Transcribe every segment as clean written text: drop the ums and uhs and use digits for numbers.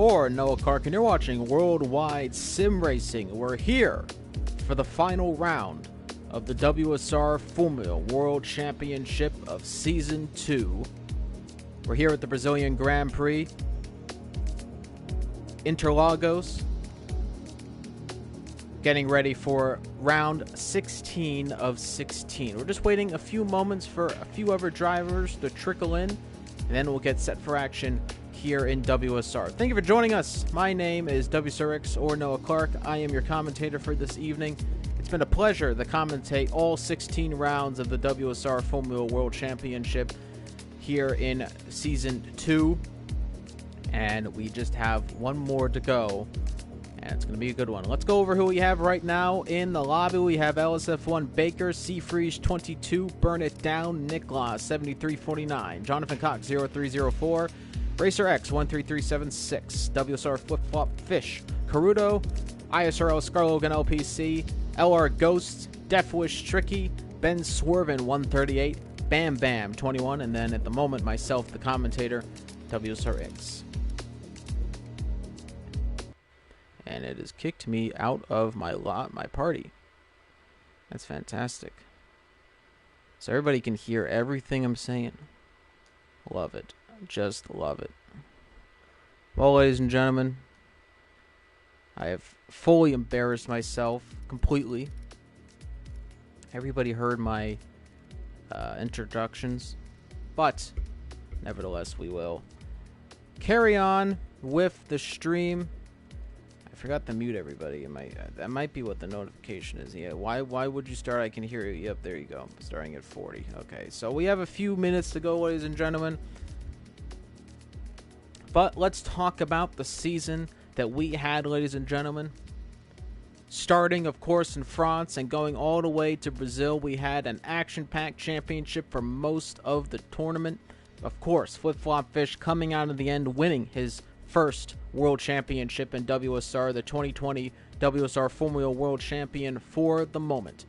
or Noah Clark, and you're watching Worldwide Sim Racing. We're here for the final round of the WSR Formula World Championship of Season 2. We're here at the Brazilian Grand Prix, Interlagos, getting ready for round 16 of 16. We're just waiting a few moments for a few other drivers to trickle in, and then we'll get set for action here in WSR. Thank you for joining us. My name is WSRX or Noah Clark. I am your commentator for this evening. It's been a pleasure to commentate all 16 rounds of the WSR Formula World Championship here in Season 2. And we just have one more to go, and it's going to be a good one. Let's go over who we have right now in the lobby. We have LSF1 Baker, Seafreeze 22, Burn It Down, Niklas 7349, Jonathan Cox 0304, Racer X 13376, WSR Flip Flop Fish, Carudo, ISRL Scarlogan LPC, LR Ghost, Deathwish Tricky, Ben Swervin 138, Bam Bam 21, and then at the moment myself, the commentator, WSRX. And it has kicked me out of my party. That's fantastic. So everybody can hear everything I'm saying. Love it. Just love it. Well, ladies and gentlemen, I have fully embarrassed myself completely. Everybody heard my introductions, but nevertheless, we will carry on with the stream. I forgot to mute everybody. That might be what the notification is. Yeah, why would you start? I can hear you. Yep, there you go. Starting at 40. Okay, so we have a few minutes to go, ladies and gentlemen. But let's talk about the season that we had, ladies and gentlemen. Starting, of course, in France and going all the way to Brazil, we had an action-packed championship for most of the tournament. Of course, Flip Flop Fish coming out in the end, winning his first World Championship in WSR, the 2020 WSR Formula World Champion for the moment.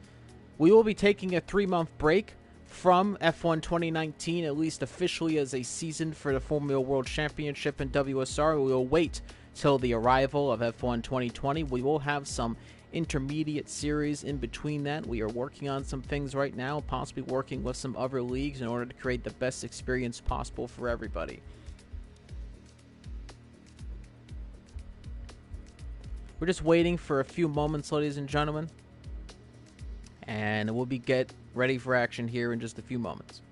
We will be taking a 3-month break from F1 2019, at least officially as a season for the Formula World Championship in WSR. We will wait till the arrival of F1 2020. We will have some intermediate series in between that. We are working on some things right now, possibly working with some other leagues in order to create the best experience possible for everybody. We're just waiting for a few moments, ladies and gentlemen, and we'll get ready for action here in just a few moments.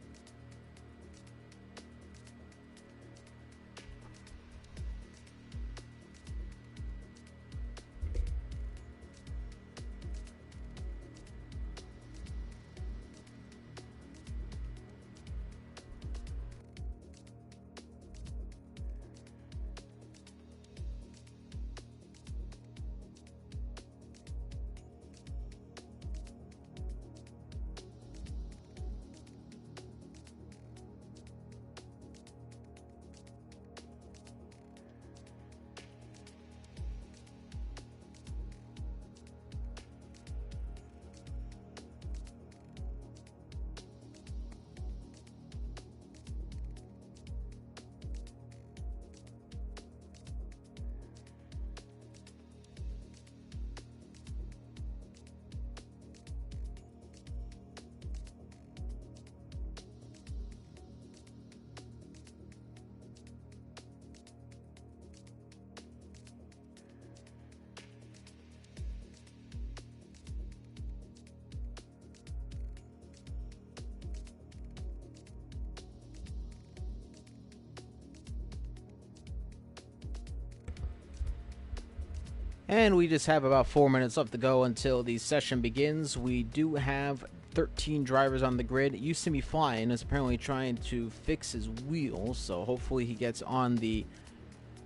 And we just have about 4 minutes left to go until the session begins. We do have 13 drivers on the grid. You See Me Flying is apparently trying to fix his wheels, so hopefully he gets on the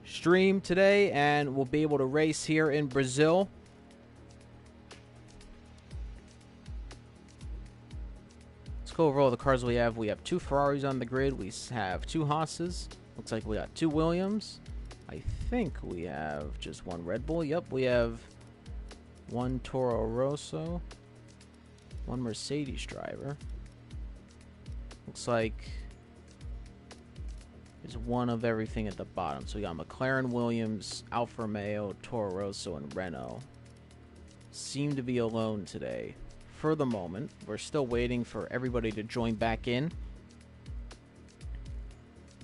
stream today and we'll be able to race here in Brazil. Let's go over all the cars we have. We have 2 Ferraris on the grid. We have 2 Haas's. Looks like we got 2 Williams. I think we have just 1 Red Bull. Yep, we have 1 Toro Rosso, 1 Mercedes driver. Looks like is one of everything at the bottom. So we got McLaren, Williams, Alfa Romeo, Toro Rosso, and Renault. Seem to be alone today. For the moment, we're still waiting for everybody to join back in.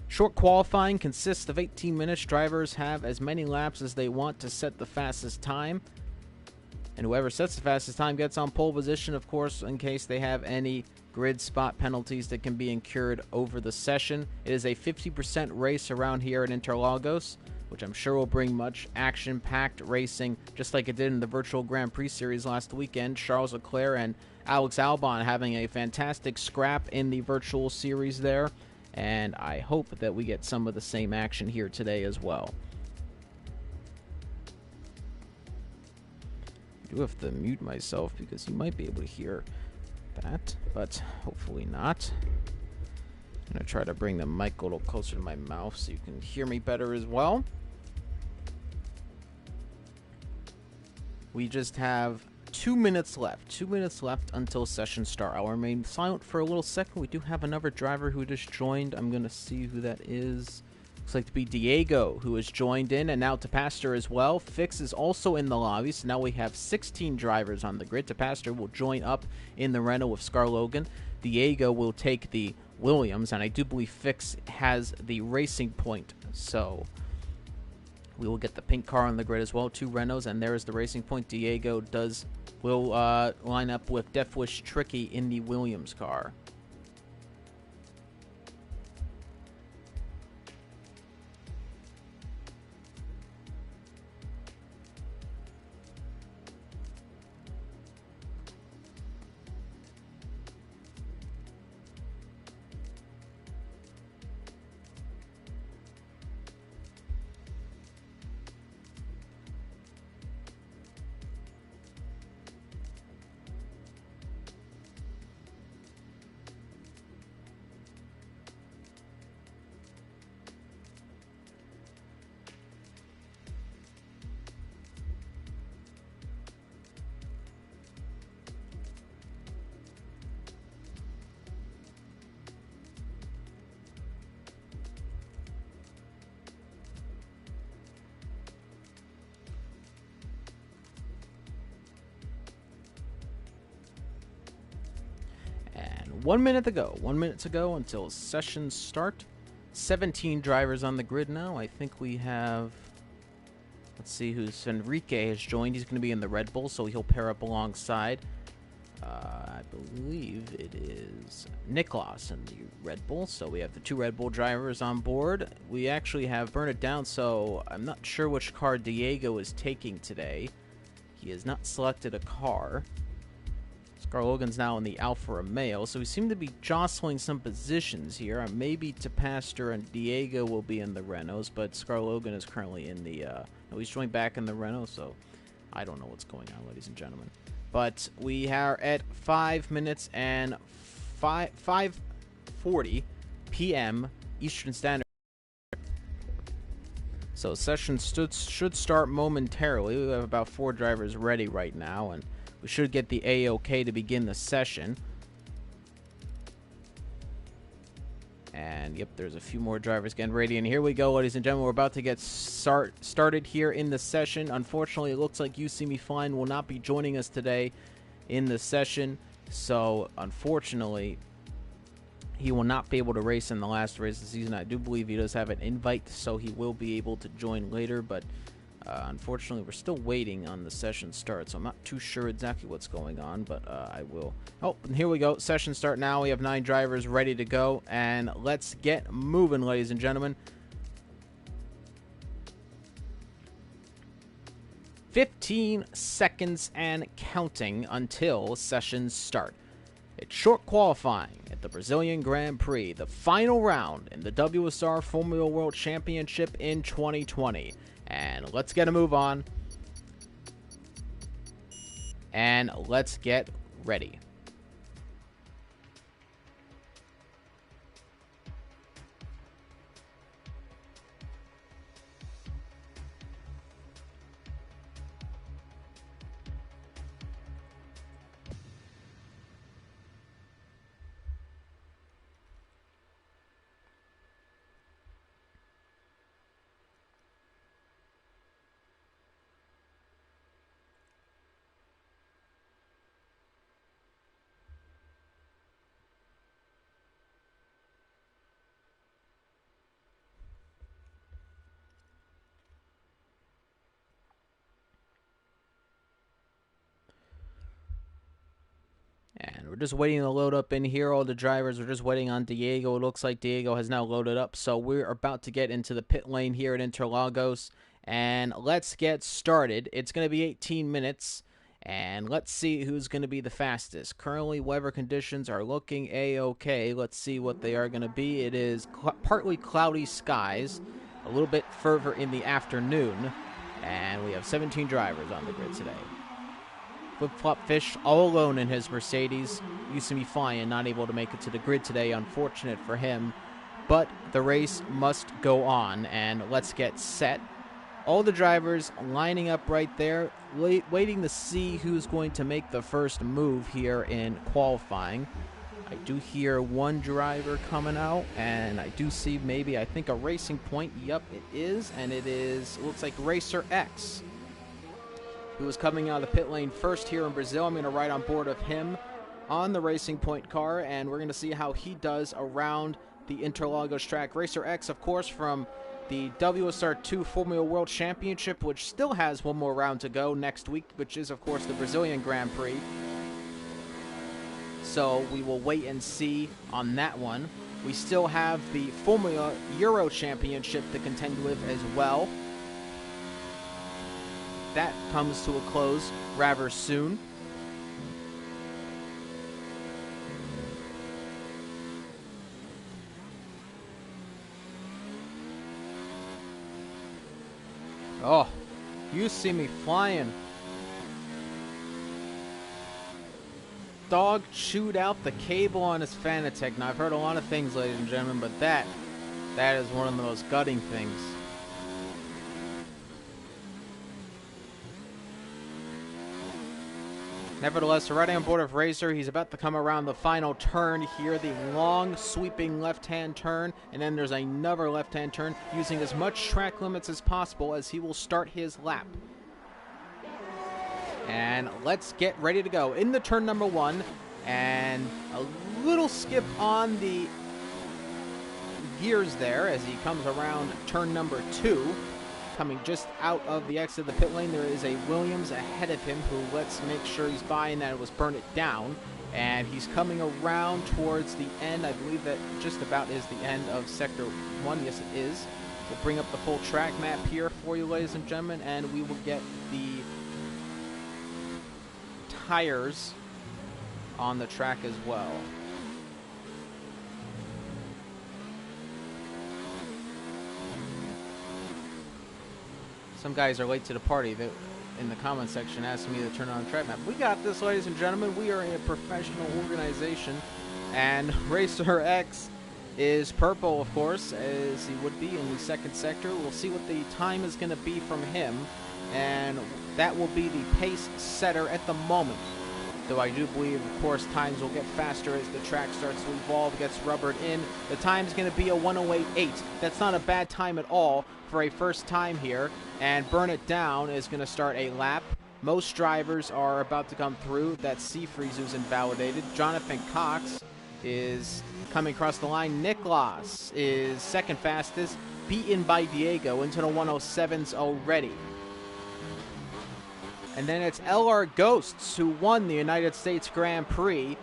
Short qualifying consists of 18 minutes. Drivers have as many laps as they want to set the fastest time. And whoever sets the fastest time gets on pole position, of course, in case they have any grid spot penalties that can be incurred over the session. It is a 50% race around here at Interlagos, which I'm sure will bring much action-packed racing, just like it did in the virtual Grand Prix series last weekend. Charles Leclerc and Alex Albon having a fantastic scrap in the virtual series there, and I hope that we get some of the same action here today as well. I do have to mute myself because you might be able to hear that, but hopefully not. I'm going to try to bring the mic a little closer to my mouth so you can hear me better as well. We just have 2 minutes left. 2 minutes left until session start. I'll remain silent for a little second. We do have another driver who just joined. I'm going to see who that is. Looks like to be Diego, who has joined in, and now Tapastor as well. Fix is also in the lobby, so now we have 16 drivers on the grid. Tapastor will join up in the Renault with Scar Logan. Diego will take the Williams, and I do believe Fix has the Racing Point, so we will get the pink car on the grid as well. 2 Renaults, and there is the Racing Point. Diego will line up with Deathwish Tricky in the Williams car. And 1 minute to go. 1 minute to go until sessions start. 17 drivers on the grid now. I think we have... Let's see who's... Enrique has joined. He's going to be in the Red Bull, so he'll pair up alongside. I believe it is Niklas in the Red Bull. So we have the 2 Red Bull drivers on board. We actually have Burn It Down, so I'm not sure which car Diego is taking today. He has not selected a car. Scar Logan's now in the Alfa Romeo, so we seem to be jostling some positions here. Maybe Tapastor and Diego will be in the Renaults, but Scar Logan is currently in the... no, he's joined back in the Renault, so I don't know what's going on, ladies and gentlemen. But we are at 5 minutes and 5:40 p.m. Eastern Standard. So session should start momentarily. We have about 4 drivers ready right now, and we should get the A-OK to begin the session. And, yep, there's a few more drivers getting ready. And here we go, ladies and gentlemen. We're about to get started here in the session. Unfortunately, it looks like You See Me Flying will not be joining us today in the session. So, unfortunately, he will not be able to race in the last race of the season. I do believe he does have an invite, so he will be able to join later. But, unfortunately, we're still waiting on the session start, so I'm not too sure exactly what's going on, but I will... Oh, and here we go. Session start now. We have 9 drivers ready to go, and let's get moving, ladies and gentlemen. 15 seconds and counting until sessions start. It's short qualifying at the Brazilian Grand Prix, the final round in the WSR Formula World Championship in 2020. And let's get a move on. And let's get ready. just waiting to load up in here. All the drivers are just waiting on Diego. It looks like Diego has now loaded up. So we're about to get into the pit lane here at Interlagos. And let's get started. It's going to be 18 minutes. And let's see who's going to be the fastest. Currently, weather conditions are looking A-OK. Let's see what they are going to be. It is partly cloudy skies, a little bit further in the afternoon. And we have 17 drivers on the grid today. Flip-Flop Fish all alone in his Mercedes. Used to be flying, not able to make it to the grid today. Unfortunate for him. But the race must go on, and let's get set. All the drivers lining up right there, waiting to see who's going to make the first move here in qualifying. I do hear one driver coming out, and I do see maybe, I think, a Racing Point. Yep, it is, and it looks like Racer X, who is coming out of the pit lane first here in Brazil. I'm going to ride on board of him on the Racing Point car, and we're going to see how he does around the Interlagos track. Racer X, of course, from the WSR 2 Formula World Championship, which still has one more round to go next week, which is, of course, the Brazilian Grand Prix. So we will wait and see on that one. We still have the Formula Euro Championship to contend with as well. That comes to a close rather soon. Oh, you see me flying. Dog chewed out the cable on his Fanatec. Now, I've heard a lot of things, ladies and gentlemen, but that is one of the most gutting things. Nevertheless, we're riding on board of Racer. He's about to come around the final turn here, the long, sweeping left-hand turn, and then there's another left-hand turn, using as much track limits as possible as he will start his lap. And let's get ready to go. In the turn number one, and a little skip on the gears there as he comes around turn number two. Coming just out of the exit of the pit lane, there is a Williams ahead of him who, let's make sure he's buying that it was Burn It Down. And he's coming around towards the end. I believe that just about is the end of Sector 1. Yes, it is. We'll bring up the full track map here for you, ladies and gentlemen, and we will get the tires on the track as well. Some guys are late to the party. They, in the comment section, asking me to turn on the track map. We got this, ladies and gentlemen. We are a professional organization, and Racer X is purple, of course, as he would be in the second sector. We'll see what the time is going to be from him, and that will be the pace setter at the moment. Though I do believe, of course, times will get faster as the track starts to evolve, gets rubbered in. The time is going to be a 1:08.8. That's not a bad time at all for a first time here. And Burn It Down is going to start a lap. Most drivers are about to come through. That Seafreeze who's invalidated. Jonathan Cox is coming across the line. Niklas is second fastest, beaten by Diego into the 107s already. And then it's LR Ghosts, who won the United States Grand Prix,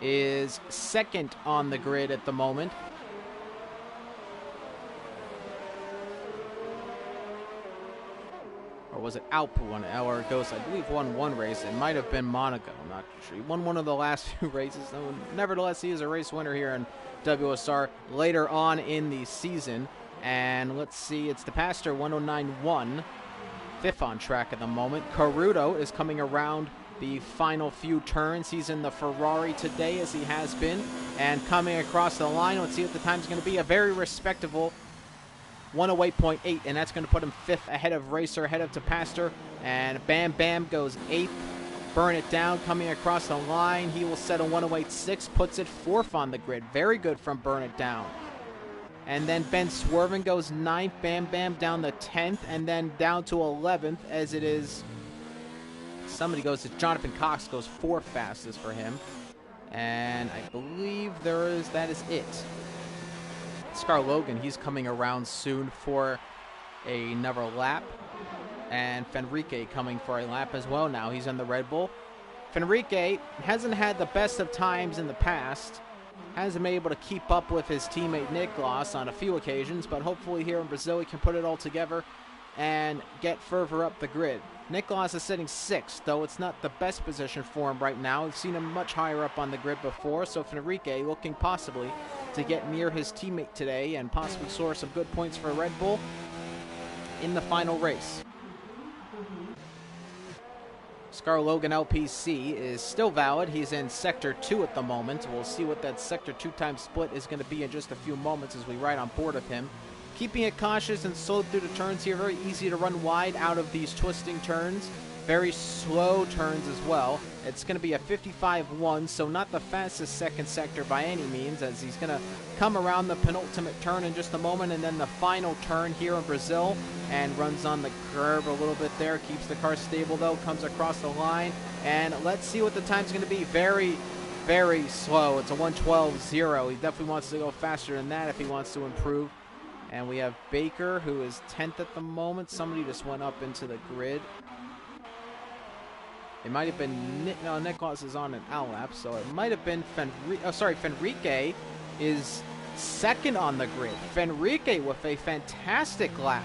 is second on the grid at the moment. Or was it Alp who won? LR Ghosts, I believe, won one race. It might have been Monaco. I'm not sure. He won one of the last few races. Nevertheless, he is a race winner here in WSR later on in the season. And let's see, it's the Pastor 109.1. Fifth on track at the moment. Caruto is coming around the final few turns. He's in the Ferrari today, as he has been, and coming across the line. Let's see what the time's going to be. A very respectable 108.8, and that's going to put him fifth ahead of Racer, ahead of Pastor. And Bam Bam goes eighth. Burn It Down coming across the line. He will settle 108.6, puts it fourth on the grid. Very good from Burn It Down. And then Ben Swerven goes 9th, Bam Bam down the 10th, and then down to 11th as it is. Somebody goes to Jonathan Cox, goes 4th fastest for him. And I believe that is it. Scar Logan, he's coming around soon for another lap. And Fenrique coming for a lap as well now. He's in the Red Bull. Fenrique hasn't had the best of times in the past. Hasn't been able to keep up with his teammate Niklas on a few occasions, but hopefully here in Brazil he can put it all together and get further up the grid. Niklas is sitting 6th, though it's not the best position for him right now. We've seen him much higher up on the grid before, so Fenrique looking possibly to get near his teammate today and possibly score some good points for Red Bull in the final race. Scar Logan LPC is still valid. He's in Sector 2 at the moment. We'll see what that Sector 2 time split is going to be in just a few moments as we ride on board of him. Keeping it cautious and slow through the turns here. Very easy to run wide out of these twisting turns. Very slow turns as well. It's going to be a 55-1, so not the fastest second sector by any means, as he's going to come around the penultimate turn in just a moment, and then the final turn here in Brazil, and runs on the curb a little bit there. Keeps the car stable, though. Comes across the line, and let's see what the time's going to be. Very, very slow. It's a 1:12.0. He definitely wants to go faster than that if he wants to improve. And we have Baker, who is 10th at the moment. Somebody just went up into the grid. It might have been, no, Niklas is on an outlap, so it might have been Fenrique is 2nd on the grid. Fenrique with a fantastic lap,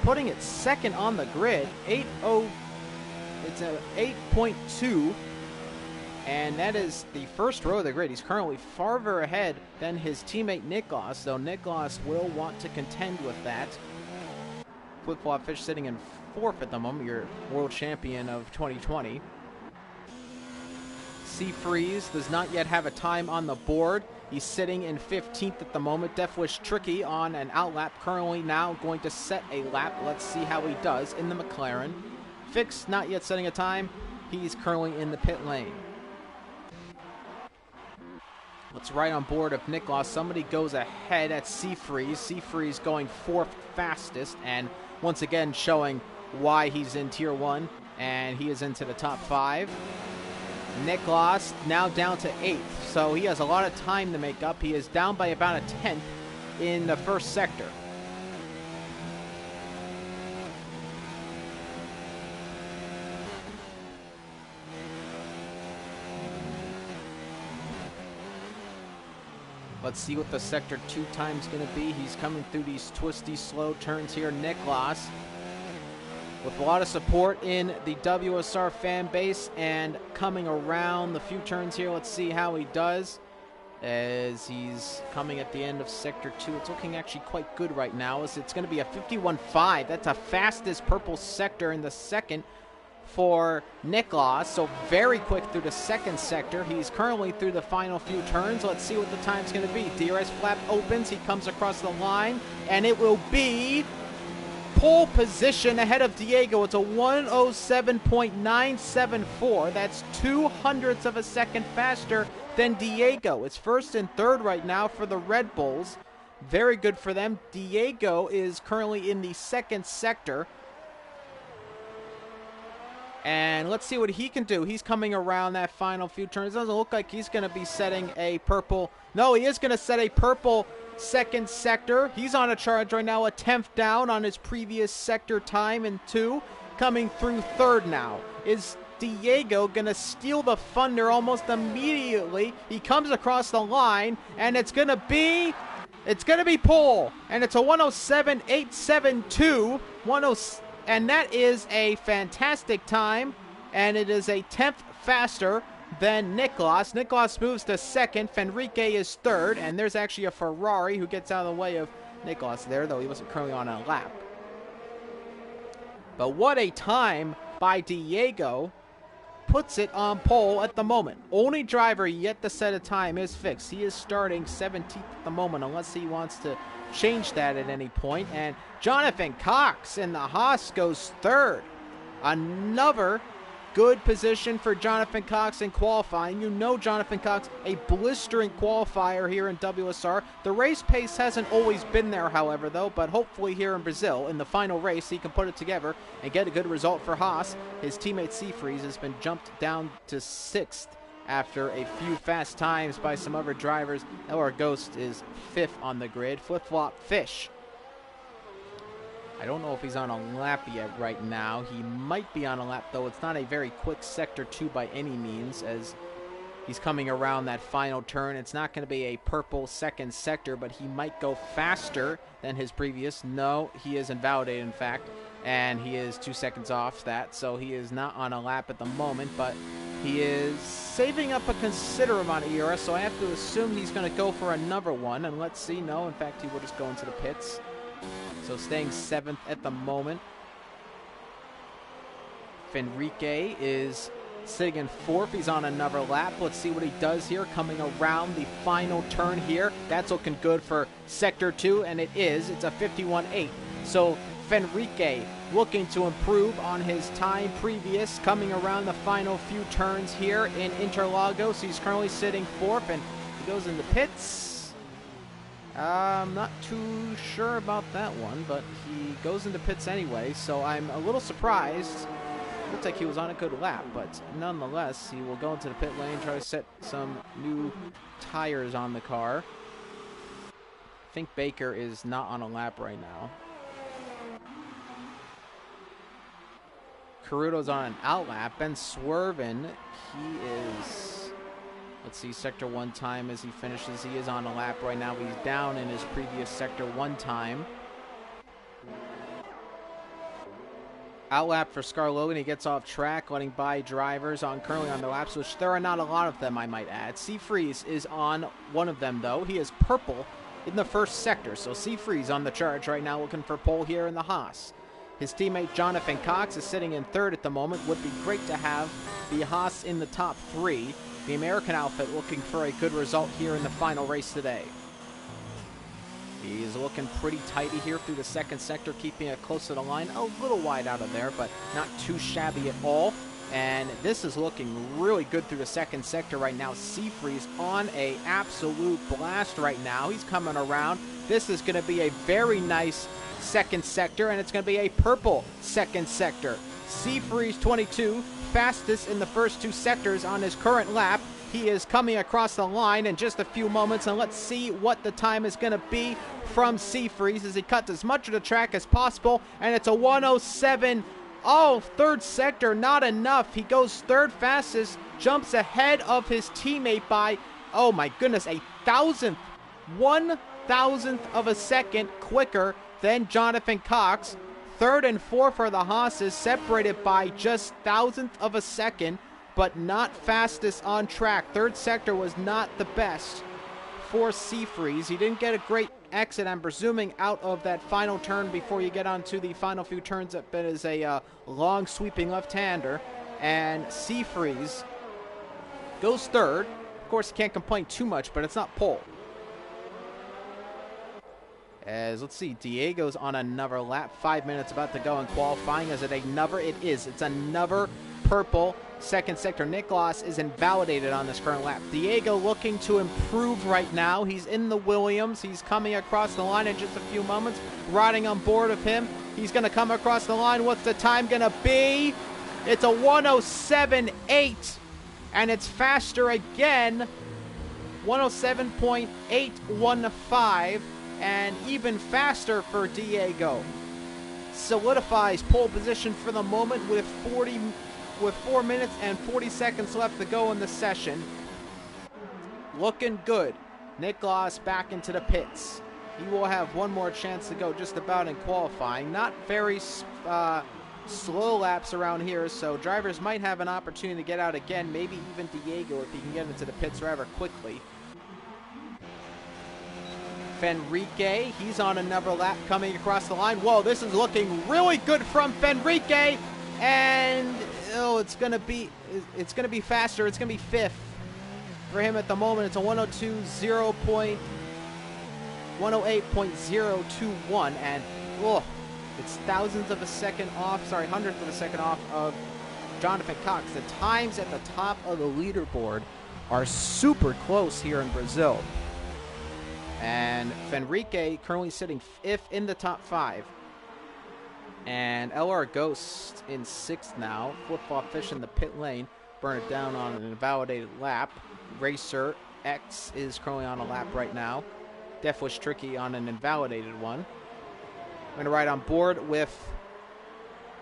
putting it 2nd on the grid. It's a 8.2, and that is the first row of the grid. He's currently farther ahead than his teammate Niklas, so Niklas will want to contend with that. Flip-flop Fish sitting in 4th at the moment, your world champion of 2020. Freeze does not yet have a time on the board. He's sitting in 15th at the moment. Deathwish Tricky on an outlap, currently now going to set a lap. Let's see how he does in the McLaren. Fix not yet setting a time. He's currently in the pit lane. Let's ride on board of Niklas. Somebody goes ahead at Freeze. Freeze going 4th fastest, and once again showing why he's in Tier 1, and he is into the top 5. Niklas now down to 8th, so he has a lot of time to make up. He is down by about a 10th in the first sector. Let's see what the Sector 2 time's going to be. He's coming through these twisty, slow turns here. Niklas with a lot of support in the WSR fan base and coming around the few turns here. Let's see how he does as he's coming at the end of Sector 2. It's looking actually quite good right now, as it's going to be a 51.5. That's the fastest purple sector in the second for Niklas, so very quick through the second sector. He's currently through the final few turns. Let's see what the time's going to be. DRS flap opens, he comes across the line, and it will be pole position ahead of Diego. It's a 1:07.974. That's 0.02 of a second faster than Diego. It's 1st and 3rd right now for the Red Bulls. Very good for them. Diego is currently in the second sector. And let's see what he can do. He's coming around that final few turns. It doesn't look like he's going to be setting a purple. No, he is going to set a purple second sector. He's on a charge right now, a 10th down on his previous sector time in 2. Coming through 3rd now. Is Diego going to steal the thunder almost immediately? He comes across the line, and it's going to be pole. And it's a 1:07.872. And that is a fantastic time, and it is a 10th faster than Niklas. Niklas moves to 2nd. Fenrique is 3rd, and there's actually a Ferrari who gets out of the way of Niklas there, though he wasn't currently on a lap. But what a time by Diego. Puts it on pole at the moment. Only driver yet to set a time is Fix. He is starting 17th at the moment, unless he wants to change that at any point. And Jonathan Cox in the Haas goes 3rd. Another good position for Jonathan Cox in qualifying. You know Jonathan Cox, a blistering qualifier here in WSR. The race pace hasn't always been there, however, though, but hopefully here in Brazil, in the final race, he can put it together and get a good result for Haas. His teammate Freeze has been jumped down to 6th after a few fast times by some other drivers. Our Ghost is 5th on the grid. Flip-flop Fish I don't know if he's on a lap yet right now. He might be on a lap, though. It's not a very quick Sector 2 by any means, as he's coming around that final turn. It's not going to be a purple second sector, but he might go faster than his previous. No, he is invalidated, in fact, and he is 2 seconds off that, so he is not on a lap at the moment, but he is saving up a considerable amount of ERS, so I have to assume he's going to go for another one, and let's see. No, in fact, he will just go into the pits. So staying 7th at the moment. Fenrique is sitting in 4th. He's on another lap. Let's see what he does here. Coming around the final turn here. That's looking good for Sector 2, and it is. It's a 51.8. So Fenrique looking to improve on his time previous. Coming around the final few turns here in Interlagos. He's currently sitting 4th, and he goes in the pits. I'm not too sure about that one, but he goes into pits anyway, so I'm a little surprised. Looks like he was on a good lap, but nonetheless, he will go into the pit lane, try to set some new tires on the car. I think Baker is not on a lap right now. Caruto's on an out lap. Ben Swerven, he is... Let's see, Sector 1 time as he finishes. He is on a lap right now. He's down in his previous Sector 1 time. Out lap for Scarlogan. He gets off track, letting by drivers currently on the laps, which there are not a lot of them, I might add. Seafreeze is on one of them, though. He is purple in the first sector. So Seafreeze on the charge right now, looking for pole here in the Haas. His teammate Jonathan Cox is sitting in 3rd at the moment. Would be great to have the Haas in the top 3. The American outfit looking for a good result here in the final race today. He's looking pretty tighty here through the second sector, keeping it close to the line. A little wide out of there, but not too shabby at all. And this is looking really good through the second sector right now. Seafreeze on a absolute blast right now. He's coming around. This is going to be a very nice second sector, and it's going to be a purple second sector. Seafreeze 22, fastest in the first 2 sectors on his current lap. He is coming across the line in just a few moments, and let's see what the time is going to be from Seafreeze as he cuts as much of the track as possible, and it's a 107. Oh, 3rd sector, not enough. He goes 3rd fastest, jumps ahead of his teammate by, oh my goodness, 1,000th. 1,000th of a second quicker than Jonathan Cox. 3rd and 4th for the Haas's, separated by just 1,000th of a second, but not fastest on track. 3rd sector was not the best for Seafreeze. He didn't get a great exit, I'm presuming, out of that final turn before you get onto the final few turns. That is a long sweeping left-hander, and Seafreeze goes 3rd. Of course, he can't complain too much, but it's not pole. As, let's see, Diego's on another lap. 5 minutes about to go in qualifying. Is it another? It is. It's another purple second sector. Nicholas is invalidated on this current lap. Diego looking to improve right now. He's in the Williams. He's coming across the line in just a few moments. Riding on board of him. He's going to come across the line. What's the time going to be? It's a 107.8. And it's faster again. 107.815. And even faster for Diego. Solidifies pole position for the moment with 4 minutes and 40 seconds left to go in the session. Looking good. Nicholas back into the pits. He will have one more chance to go just about in qualifying. Not very slow laps around here, so drivers might have an opportunity to get out again. Maybe even Diego if he can get into the pits rather quickly. Fenrique, he's on another lap coming across the line. Whoa, this is looking really good from Fenrique, and oh, it's gonna be faster. It's gonna be 5th for him at the moment. It's a 108.021, and oh, it's thousandths of a second off. Sorry, hundredth of a second off of Jonathan Cox. The times at the top of the leaderboard are super close here in Brazil. And Fenrique currently sitting 5th in the top 5. And LR Ghost in 6th now. Flip-flop fish in the pit lane. Burn it down on an invalidated lap. Racer X is currently on a lap right now. Deathwish Tricky on an invalidated one. going to ride on board with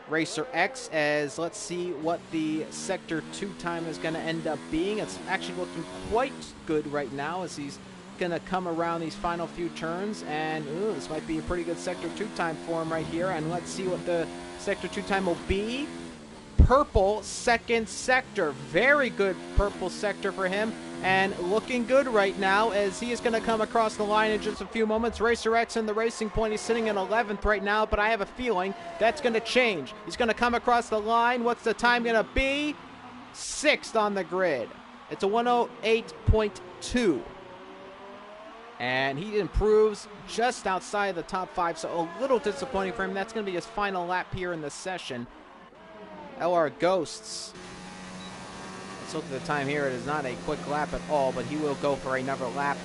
Racer X, as let's see what the Sector 2 time is going to end up being. It's actually looking quite good right now as he's going to come around these final few turns, and this might be a pretty good Sector 2 time for him right here. And let's see what the Sector 2 time will be. Purple second sector. Very good purple sector for him, and looking good right now as he is going to come across the line in just a few moments. Racer X in the Racing Point. He's sitting in 11th right now, but I have a feeling that's going to change. He's going to come across the line. What's the time going to be? 6th on the grid. It's a 108.2. And he improves just outside of the top 5, so a little disappointing for him. That's going to be his final lap here in the session. LR Ghosts. Let's look at the time here. It is not a quick lap at all, but he will go for another lap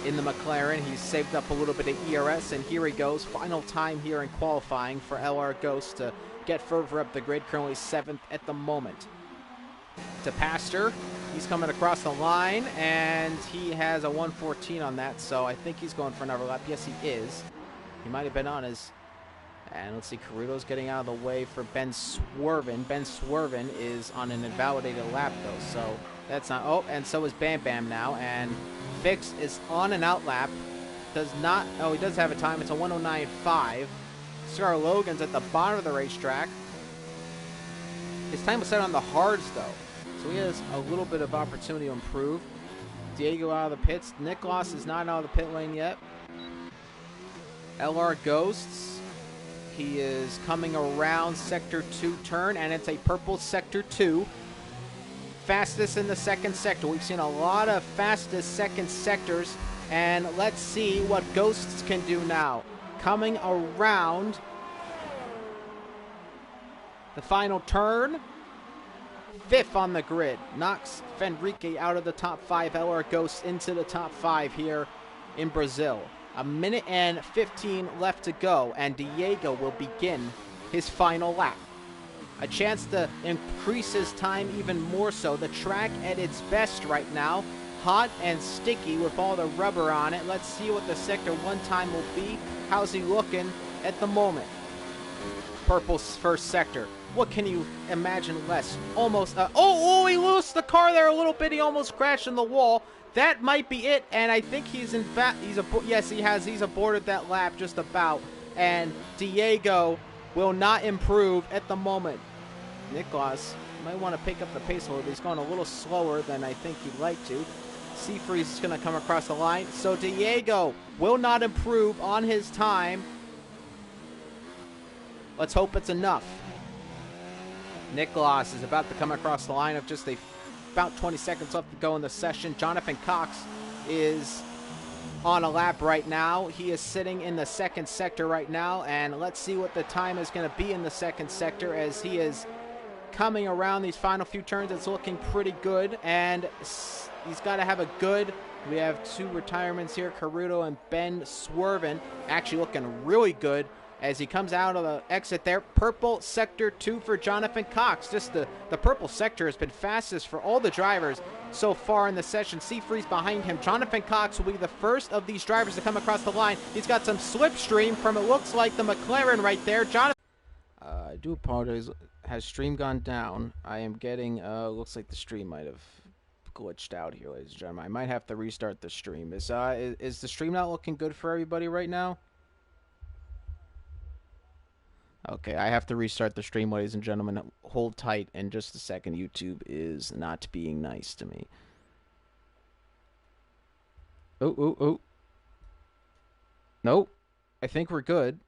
in the McLaren. He's saved up a little bit of ERS, and here he goes. Final time here in qualifying for LR Ghosts to get further up the grid. Currently 7th at the moment. To Pastor. He's coming across the line, and he has a 1:14 on that, so I think he's going for another lap. Yes, he is. He might have been on his... And let's see, Caruto's getting out of the way for Ben Swervin. Ben Swervin is on an invalidated lap, though, so that's not... Oh, and so is Bam Bam now, and Fix is on an out lap. Does not... Oh, he does have a time. It's a 109.5. Scar Logan's at the bottom of the racetrack. His time was set on the hards, though, so he has a little bit of opportunity to improve. Diego out of the pits. Nicholas is not out of the pit lane yet. LR Ghosts... He is coming around Sector 2 turn, and it's a purple Sector 2. Fastest in the second sector. We've seen a lot of fastest second sectors, and let's see what Ghosts can do now. Coming around the final turn. 5th on the grid. Knocks Fenrique out of the top 5. LR Ghosts into the top 5 here in Brazil. 1:15 left to go, and Diego will begin his final lap. A chance to increase his time even more so. The track at its best right now. Hot and sticky with all the rubber on it. Let's see what the Sector 1 time will be. How's he looking at the moment? Purple's first sector. What can you imagine less? Almost, he lost the car there a little bit. He almost crashed in the wall. That might be it, and I think he's in fact, yes, he has. He's aborted that lap just about, and Diego will not improve at the moment. Nicholas might want to pick up the pace a little bit. He's going a little slower than I think he'd like to. Seafreeze is going to come across the line, so Diego will not improve on his time. Let's hope it's enough. Nicholas is about to come across the line of just about 20 seconds left to go in the session. Jonathan Cox is on a lap right now. He is sitting in the second sector right now, and let's see what the time is going to be in the second sector as he is coming around these final few turns. It's looking pretty good, and he's got to have a good... We have 2 retirements here, Caruto and Ben Swervin, actually looking really good as he comes out of the exit there. Purple Sector 2 for Jonathan Cox. Just the purple sector has been fastest for all the drivers so far in the session. Seafreeze behind him. Jonathan Cox will be the first of these drivers to come across the line. He's got some slipstream from, it looks like, the McLaren right there. Jonathan... I do apologize. Has stream gone down? I am getting... looks like the stream might have glitched out here, ladies and gentlemen. I might have to restart the stream. Is the stream not looking good for everybody right now? Okay, I have to restart the stream, ladies and gentlemen. Hold tight in just a second. YouTube is not being nice to me. Oh. Nope. I think we're good.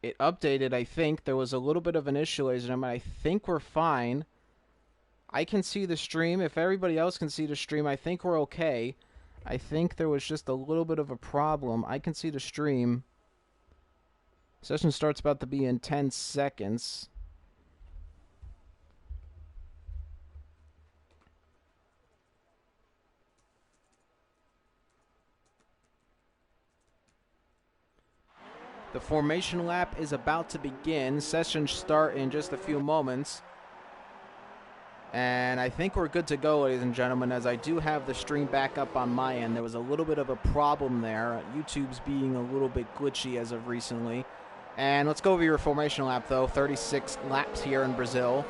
It updated, I think. There was a little bit of an issue, ladies and gentlemen. I think we're fine. I can see the stream. If everybody else can see the stream, I think we're okay. I think there was just a little bit of a problem. I can see the stream. Session starts about to be in 10 seconds. The formation lap is about to begin. Session start in just a few moments. And I think we're good to go, ladies and gentlemen, as I do have the stream back up on my end. There was a little bit of a problem there. YouTube's being a little bit glitchy as of recently. And let's go over your formation lap, though. 36 laps here in Brazil.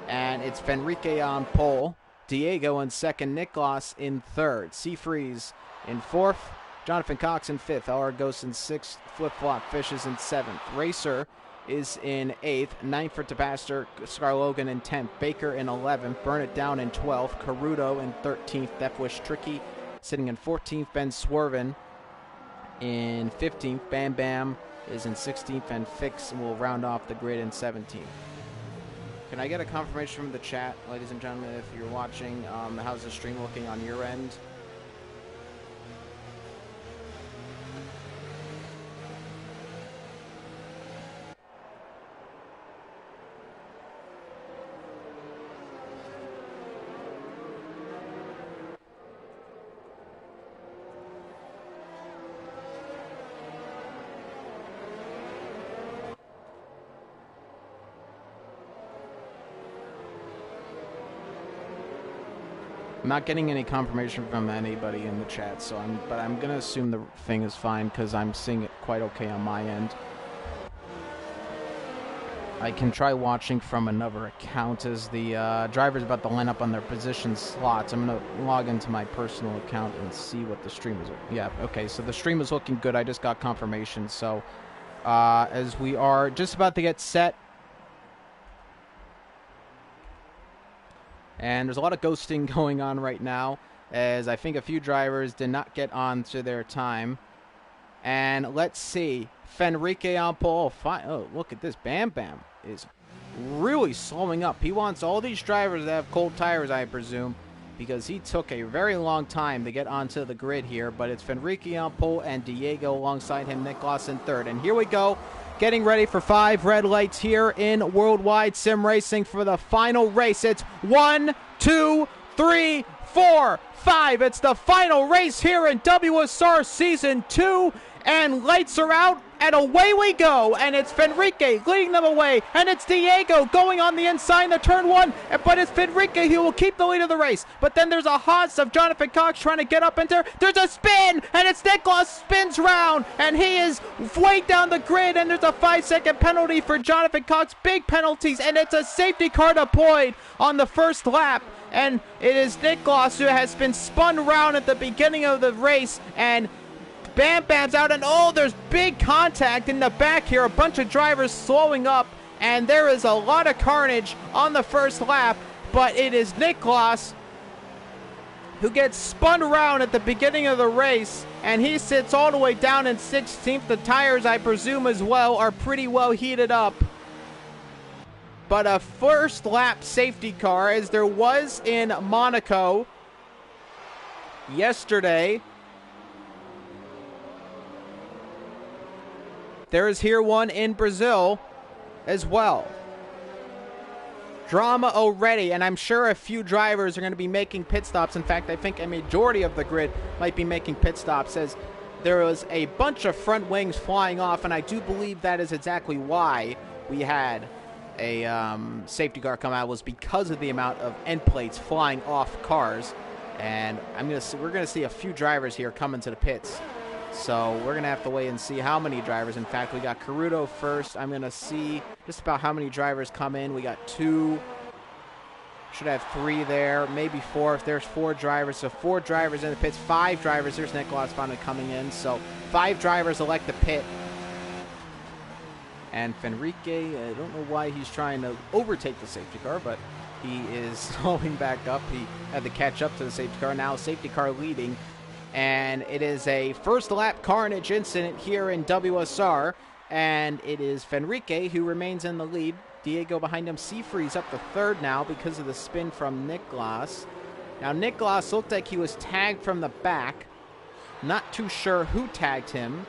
And it's Fenrique on pole, Diego in second, Niklas in third, Seafreeze in fourth, Jonathan Cox in fifth, Argos in sixth, Flip-Flop Fishes in seventh, Racer is in 8th, 9th for Tapaster, Scar Logan in 10th, Baker in 11th, Burn It Down in 12th, Caruto in 13th, Deathwish Tricky sitting in 14th, Ben Swervin in 15th, Bam Bam is in 16th, and Fix will round off the grid in 17th. Can I get a confirmation from the chat, ladies and gentlemen, if you're watching? How's the stream looking on your end? I'm not getting any confirmation from anybody in the chat, so I'm gonna assume the thing is fine because I'm seeing it quite okay on my end. I can try watching from another account as the driver's about to line up on their position slots. I'm gonna log into my personal account and see what the stream is. Yeah, okay, so the stream is looking good. I just got confirmation, so as we are just about to get set. And there's a lot of ghosting going on right now, as I think a few drivers did not get on to their time. And let's see, Fenrique on pole. Oh, look at this. Bam Bam is really slowing up. He wants all these drivers to have cold tires, I presume, because he took a very long time to get onto the grid here. But it's Fenrique on pole and Diego alongside him, Niklas in third. And here we go. Getting ready for 5 red lights here in Worldwide Sim Racing for the final race. It's 1, 2, 3, 4, 5. It's the final race here in WSR Season 2. And lights are out, and away we go. And it's Fenrique leading them away. And it's Diego going on the inside in the turn 1. But it's Fenrique who will keep the lead of the race. But then there's a Haas of Jonathan Cox trying to get up in there. There's a spin, and it's Niklas spins round. And he is way down the grid. And there's a 5-second penalty for Jonathan Cox. Big penalties, and it's a safety car deployed on the first lap. And it is Niklas who has been spun round at the beginning of the race. And Bam Bam's out, and oh, there's big contact in the back here. A bunch of drivers slowing up, and there is a lot of carnage on the first lap. But it is Niklas who gets spun around at the beginning of the race, and he sits all the way down in 16th. The tires, I presume as well, are pretty well heated up. But a first lap safety car, as there was in Monaco yesterday. There is here one in Brazil as well. Drama already, and I'm sure a few drivers are going to be making pit stops. In fact, I think a majority of the grid might be making pit stops, as there was a bunch of front wings flying off, and I do believe that is exactly why we had a safety car come out, was because of the amount of end plates flying off cars. And we're going to see a few drivers here coming to the pits. So we're going to have to wait and see how many drivers. In fact, we got Caruto first. I'm going to see just about how many drivers come in. We got 2. Should have 3 there, maybe 4 if there's 4 drivers. So 4 drivers in the pits, 5 drivers. There's Niklas finally coming in. So 5 drivers elect the pit. And Fenrique, I don't know why he's trying to overtake the safety car, but he is slowing back up. He had to catch up to the safety car. Now safety car leading. And it is a first lap carnage incident here in WSR. And it is Fenrique who remains in the lead. Diego behind him. Seafreeze up to third now because of the spin from Niklas. Now Niklas looked like he was tagged from the back. Not too sure who tagged him.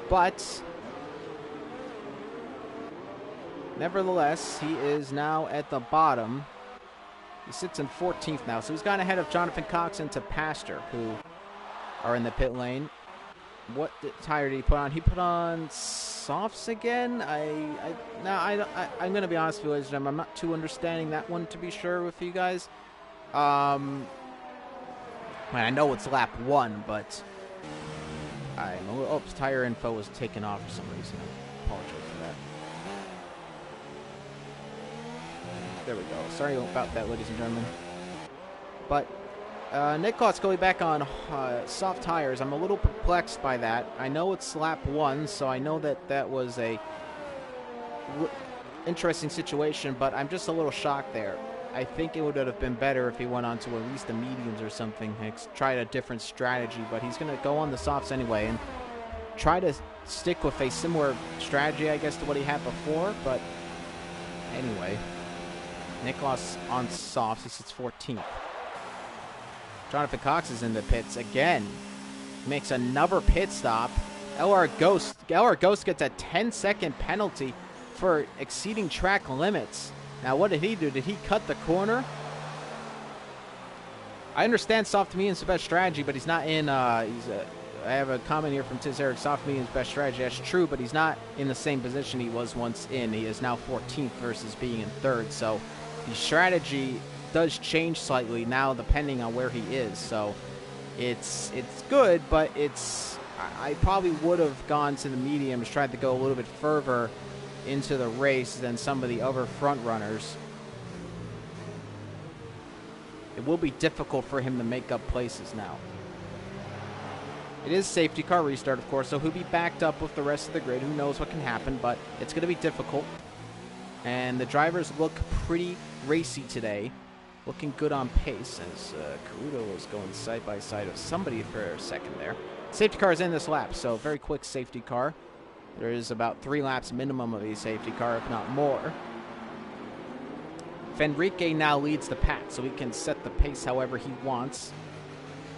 But nevertheless, he is now at the bottom. He sits in 14th now. So he's gone ahead of Jonathan Cox and Tapaster, who are in the pit lane. What tire did he put on? He put on softs again. I'm gonna be honest with you, ladies and gentlemen. I'm not too understanding that one, to be sure, with you guys. I know it's lap 1, but I'm a little. Oh, tire info was taken off for some reason. I apologize for that. There we go. Sorry about that, ladies and gentlemen. But Nicholas going back on soft tires. I'm a little perplexed by that. I know it's lap 1, so I know that that was a interesting situation, but I'm just a little shocked there. I think it would have been better if he went on to at least the mediums or something and tried a different strategy, but he's going to go on the softs anyway and try to stick with a similar strategy, I guess, to what he had before. But anyway, Nicholas on softs. He sits 14th. Jonathan Cox is in the pits again. Makes another pit stop. LR Ghost gets a 10-second penalty for exceeding track limits. Now, what did he do? Did he cut the corner? I understand soft to medium is the best strategy, but he's not in. I have a comment here from Tiz Eric. Soft medium is best strategy. That's true, but he's not in the same position he was once in. He is now 14th versus being in 3rd. So the strategy does change slightly now, depending on where he is. So it's good, but I probably would have gone to the mediums, tried to go a little bit further into the race than some of the other front runners. It will be difficult for him to make up places now. It is safety car restart, of course, so he'll be backed up with the rest of the grid. Who knows what can happen, but it's going to be difficult. And the drivers look pretty racy today. Looking good on pace as Caruto is going side by side with somebody for a second there. Safety car is in this lap, so very quick safety car. There is about 3 laps minimum of a safety car, if not more. Fenrique now leads the pack, so he can set the pace however he wants.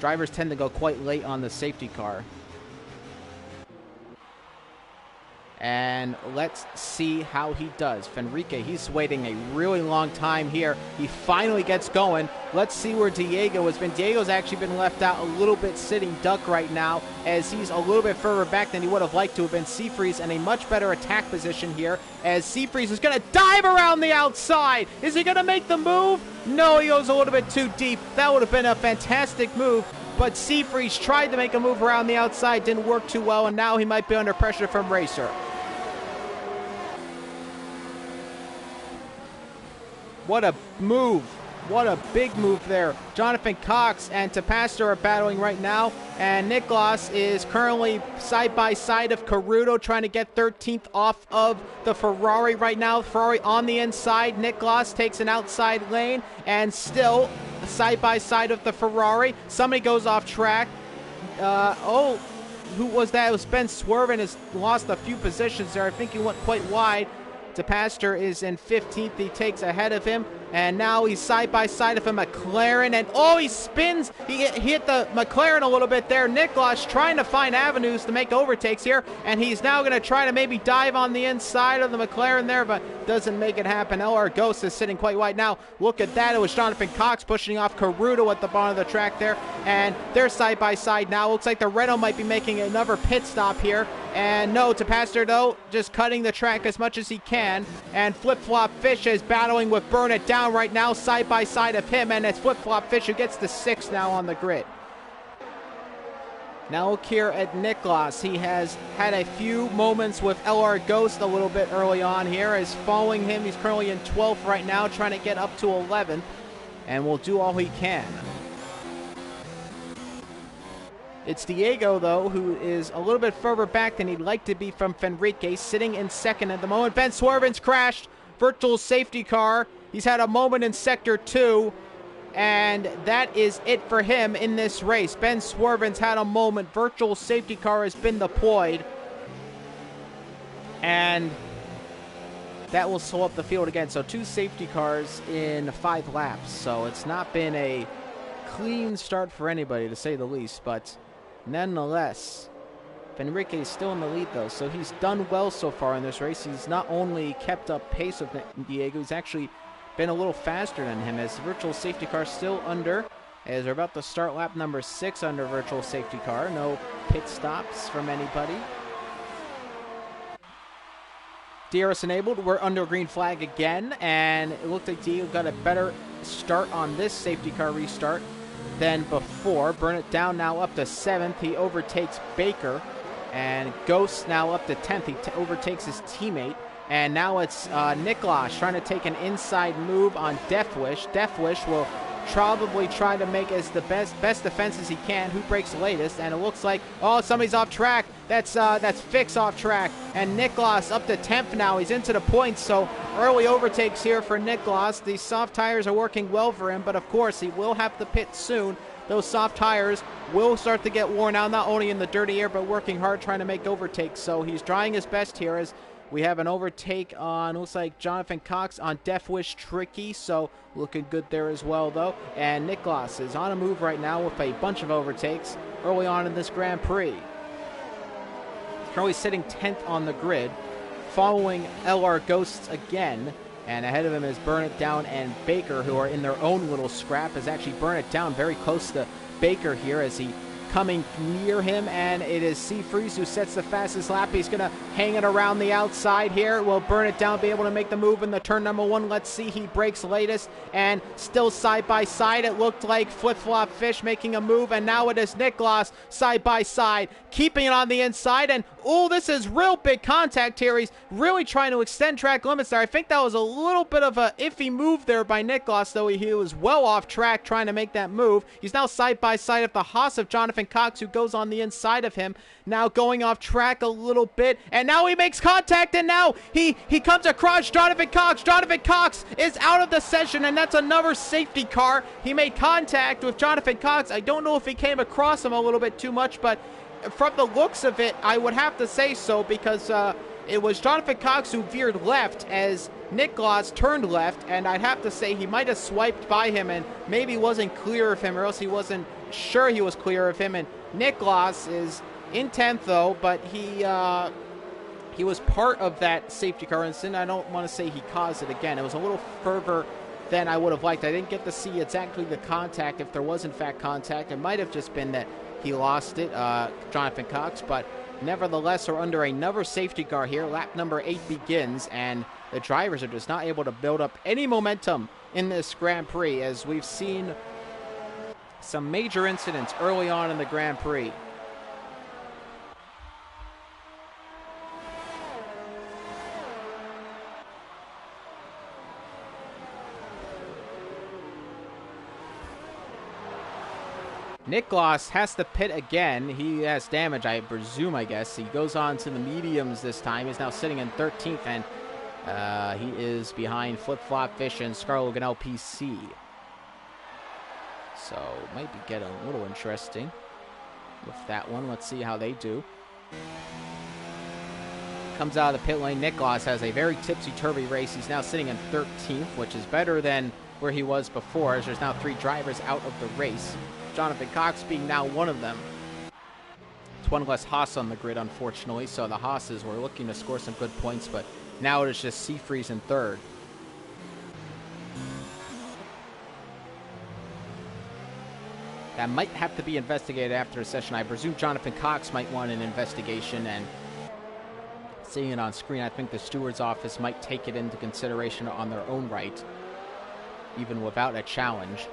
Drivers tend to go quite late on the safety car. And let's see how he does. Fenrique, he's waiting a really long time here. He finally gets going. Let's see where Diego has been. Diego's actually been left out a little bit sitting duck right now, as he's a little bit further back than he would have liked to have been. Seafreeze in a much better attack position here, as Seafreeze is going to dive around the outside. Is he going to make the move? No, he goes a little bit too deep. That would have been a fantastic move, but Seafreeze tried to make a move around the outside, didn't work too well, and now he might be under pressure from Racer. What a move. What a big move there. Jonathan Cox and Tapastor are battling right now, and Niklas is currently side by side of Caruto, trying to get 13th off of the Ferrari right now. Ferrari on the inside. Niklas takes an outside lane and still side by side of the Ferrari. Somebody goes off track. Who was that? It was Ben Swerven, has lost a few positions there. I think he went quite wide. DePastor is in 15th. He takes ahead of him, and now he's side by side of a McLaren, and he spins. He hit the McLaren a little bit there. Niklas trying to find avenues to make overtakes here, and he's now going to try to maybe dive on the inside of the McLaren there, but doesn't make it happen. LR Ghost is sitting quite wide now. Look at that. It was Jonathan Cox pushing off Caruto at the bottom of the track there, and they're side by side now. Looks like the Renault might be making another pit stop here, and no, DePastor, though, just cutting the track as much as he can. And Flip Flop Fish is battling with Burn It Down right now, side by side of him, and it's Flip Flop Fish who gets the 6th now on the grid. Now look here at Niklas. He has had a few moments with LR Ghost a little bit early on here. Is following him. He's currently in 12th right now, trying to get up to 11th, and will do all he can. It's Diego, though, who is a little bit further back than he'd like to be from Fenrique, sitting in 2nd at the moment. Ben Swerven's crashed. Virtual safety car. He's had a moment in Sector 2, and that is it for him in this race. Ben Swerven's had a moment. Virtual safety car has been deployed, and that will slow up the field again. So 2 safety cars in 5 laps. So it's not been a clean start for anybody, to say the least, but nonetheless, Fenrique is still in the lead, though, so he's done well so far in this race. He's not only kept up pace with Diego, he's actually been a little faster than him, as the virtual safety car still under as we're about to start lap number 6 under virtual safety car. No pit stops from anybody. DRS enabled. We're under green flag again, and it looked like Dio got a better start on this safety car restart than before. Burn It Down now up to 7th. He overtakes Baker, and Ghost now up to 10th. He overtakes his teammate. And now it's Niklas trying to take an inside move on Deathwish. Deathwish will probably try to make as the best defense as he can. Who breaks latest? And it looks like, oh, somebody's off track. That's Fix off track. And Niklas up to 10th now. He's into the points, so early overtakes here for Niklas. These soft tires are working well for him, but of course he will have to pit soon. Those soft tires will start to get worn out, not only in the dirty air, but working hard trying to make overtakes. So he's trying his best here as we have an overtake on, looks like Jonathan Cox on Deathwish Tricky, so looking good there as well, though. And Niklas is on a move right now with a bunch of overtakes early on in this Grand Prix. Currently sitting 10th on the grid, following LR Ghosts again, and ahead of him is Burn It Down and Baker, who are in their own little scrap, as actually Burn It Down very close to Baker here as he coming near him, and it is Seafreeze who sets the fastest lap. He's going to hang it around the outside here. Will Burn It Down be able to make the move in the turn number 1? Let's see. He breaks latest, and still side by side. It looked like Flip Flop Fish making a move, and now it is Niklas side by side, keeping it on the inside, and oh, this is real big contact here. He's really trying to extend track limits there. I think that was a little bit of a iffy move there by Niklas, though he was well off track trying to make that move. He's now side by side of the Haas of Jonathan Cox, who goes on the inside of him, now going off track a little bit, and now he makes contact, and now he comes across Jonathan Cox. Jonathan Cox is out of the session, and that's another safety car. He made contact with Jonathan Cox. I don't know if he came across him a little bit too much, but from the looks of it, I would have to say so, because it was Jonathan Cox who veered left as Niklas turned left, and I'd have to say he might have swiped by him and maybe wasn't clear of him, or else he wasn't sure he was clear of him. And Niklas is in 10th, though, but he was part of that safety car incident. I don't want to say he caused it again. It was a little further than I would have liked. I didn't get to see exactly the contact, if there was in fact contact. It might have just been that he lost it, Jonathan Cox, but nevertheless are under another safety car here. Lap number 8 begins, and the drivers are just not able to build up any momentum in this Grand Prix, as we've seen some major incidents early on in the Grand Prix. Niklas has to pit again. He has damage, I presume, I guess. He goes on to the mediums this time. He's now sitting in 13th, and he is behind Flip Flop Fish and Scarlogan LPC. So, might be getting a little interesting with that one. Let's see how they do. Comes out of the pit lane. Niklas has a very tipsy-turvy race. He's now sitting in 13th, which is better than where he was before, as there's now 3 drivers out of the race. Jonathan Cox being now one of them. It's one less Haas on the grid, unfortunately, so the Haas's were looking to score some good points, but now it is just Seafreeze in 3rd. That might have to be investigated after the session. I presume Jonathan Cox might want an investigation, and seeing it on screen, I think the steward's office might take it into consideration on their own right, even without a challenge.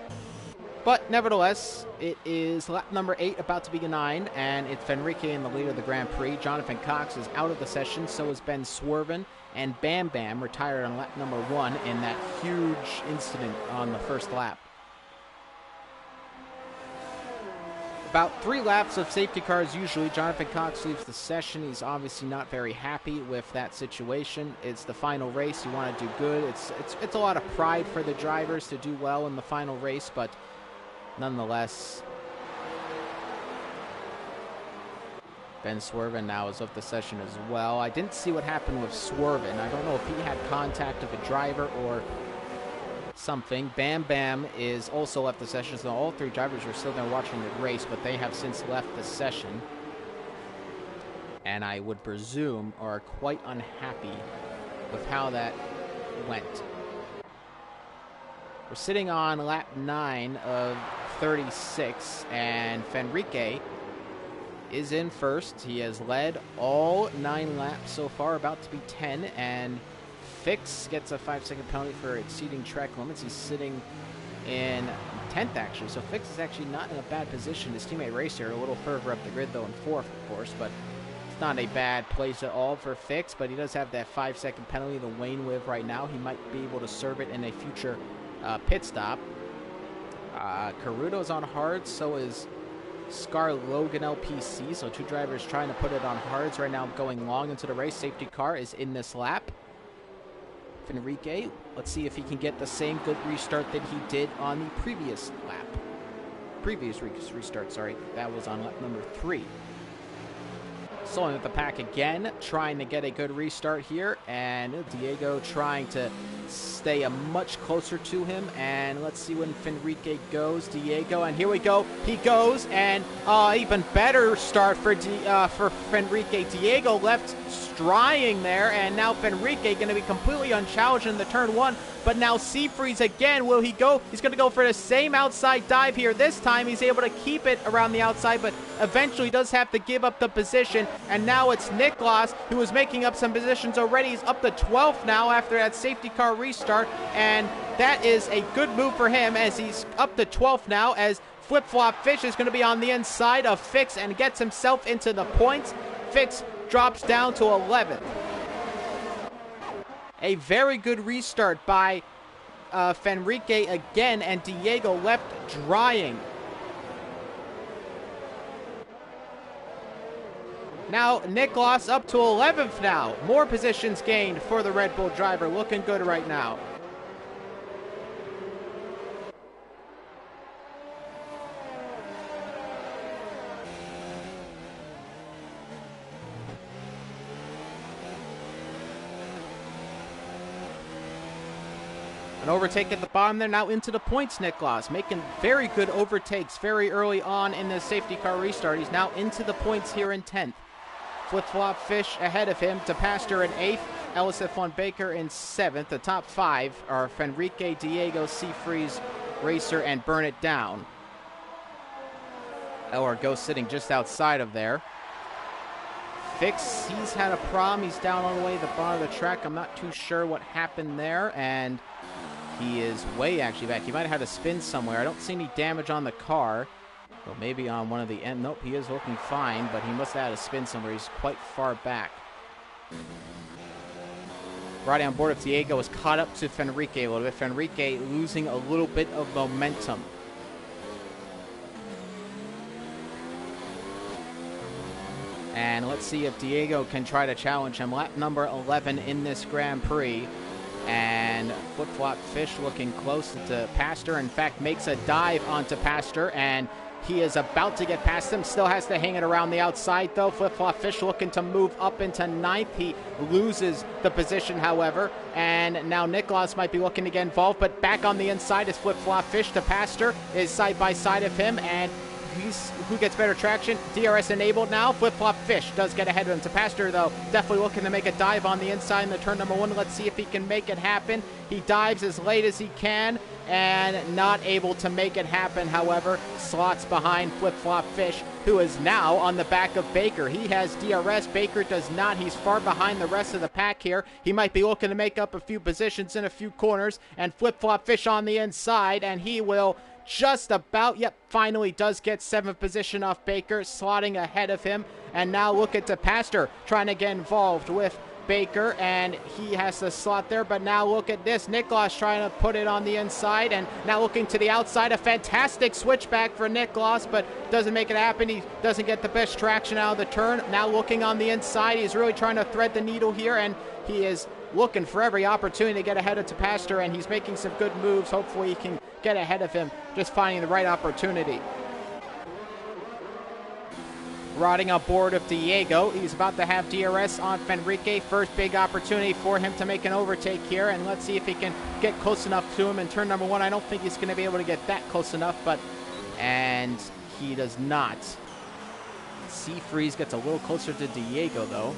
But nevertheless, it is lap number 8 about to be 9, and it's Fenrique in the lead of the Grand Prix. Jonathan Cox is out of the session, so is Ben Swerven, and Bam Bam retired on lap number 1 in that huge incident on the first lap. About 3 laps of safety cars usually. Jonathan Cox leaves the session. He's obviously not very happy with that situation. It's the final race. You want to do good. It's a lot of pride for the drivers to do well in the final race, but nonetheless, Ben Swerven now is off the session as well. I didn't see what happened with Swerven. I don't know if he had contact with a driver or something. Bam Bam is also left the session, so all 3 drivers are still there watching the race, but they have since left the session, and I would presume are quite unhappy with how that went. We're sitting on lap 9 of 36, and Fenrique is in first. He has led all 9 laps so far, about to be 10, and Fix gets a 5-second penalty for exceeding track limits. He's sitting in 10th, actually, so Fix is actually not in a bad position. His teammate Racer a little further up the grid, though, in 4th, of course, but it's not a bad place at all for Fix, but he does have that 5-second penalty to wane with right now. He might be able to serve it in a future pit stop. Caruto's on hard, so is Scar Logan LPC, so 2 drivers trying to put it on hards right now, going long into the race. Safety car is in this lap. Fenrique, let's see if he can get the same good restart that he did on the previous lap. Restart, sorry. That was on lap number 3. Slowing with the pack again, trying to get a good restart here, and Diego trying to stay much closer to him, and let's see when Fenrique goes. Diego, and here we go. He goes, and even better start for Fenrique. Diego left drying there, and now Fenrique going to be completely unchallenged in the turn 1, but now Seafreeze again. Will he go? He's going to go for the same outside dive here. This time he's able to keep it around the outside, but eventually does have to give up the position, and now it's Niklas who is making up some positions already. He's up to 12th now after that safety car restart, and that is a good move for him as he's up to 12th now, as Flip Flop Fish is going to be on the inside of Fix and gets himself into the points. Fix drops down to 11th. A very good restart by Fenrique again, and Diego left drying. Now Niklas up to 11th now. More positions gained for the Red Bull driver. Looking good right now. An overtake at the bottom there, now into the points, Niklas, making very good overtakes very early on in the safety car restart. He's now into the points here in 10th. Flip-flop Fish ahead of him, DePaster in 8th, Ellis F1 Baker in 7th. The top 5 are Fenrique, Diego, Seafreeze, Racer, and Burn It Down. Or Ghost sitting just outside of there. Fix, he's had a problem. He's down all the way to the bottom of the track. I'm not too sure what happened there, and he is way actually back. He might have had a spin somewhere. I don't see any damage on the car. Well, maybe on one of the end. Nope, he is looking fine, but he must have had a spin somewhere. He's quite far back. Riding on board of Diego is caught up to Fenrique a little bit. Fenrique losing a little bit of momentum. And let's see if Diego can try to challenge him. Lap number 11 in this Grand Prix. And Flip-flop Fish looking close to Pastor. In fact, makes a dive onto Pastor, and he is about to get past him. Still has to hang it around the outside, though. Flip-flop Fish looking to move up into 9th. He loses the position, however. And now Niklas might be looking to get involved, but back on the inside is Flip-flop Fish. To Pastor is side by side of him, and who gets better traction? DRS enabled now. Flip-flop Fish does get ahead of him. To Pastor, though, definitely looking to make a dive on the inside in the turn number 1. Let's see if he can make it happen. He dives as late as he can and not able to make it happen, however. Slots behind Flip-flop Fish, who is now on the back of Baker. He has DRS. Baker does not. He's far behind the rest of the pack here. He might be looking to make up a few positions in a few corners, and Flip-flop Fish on the inside, and he will just about, yep, finally does get 7th position off Baker, slotting ahead of him. And now look at DePaster trying to get involved with Baker, and he has to slot there. But now look at this, Niklas trying to put it on the inside, and now looking to the outside. A fantastic switchback for Niklas, but doesn't make it happen. He doesn't get the best traction out of the turn. Now looking on the inside, he's really trying to thread the needle here, and he is looking for every opportunity to get ahead of DePaster, and he's making some good moves. Hopefully he can get ahead of him, just finding the right opportunity. Riding on board of Diego, he's about to have DRS on Fenrique. First big opportunity for him to make an overtake here, and let's see if he can get close enough to him in turn number 1. I don't think he's going to be able to get that close enough, and he does not. Seafreeze gets a little closer to Diego, though.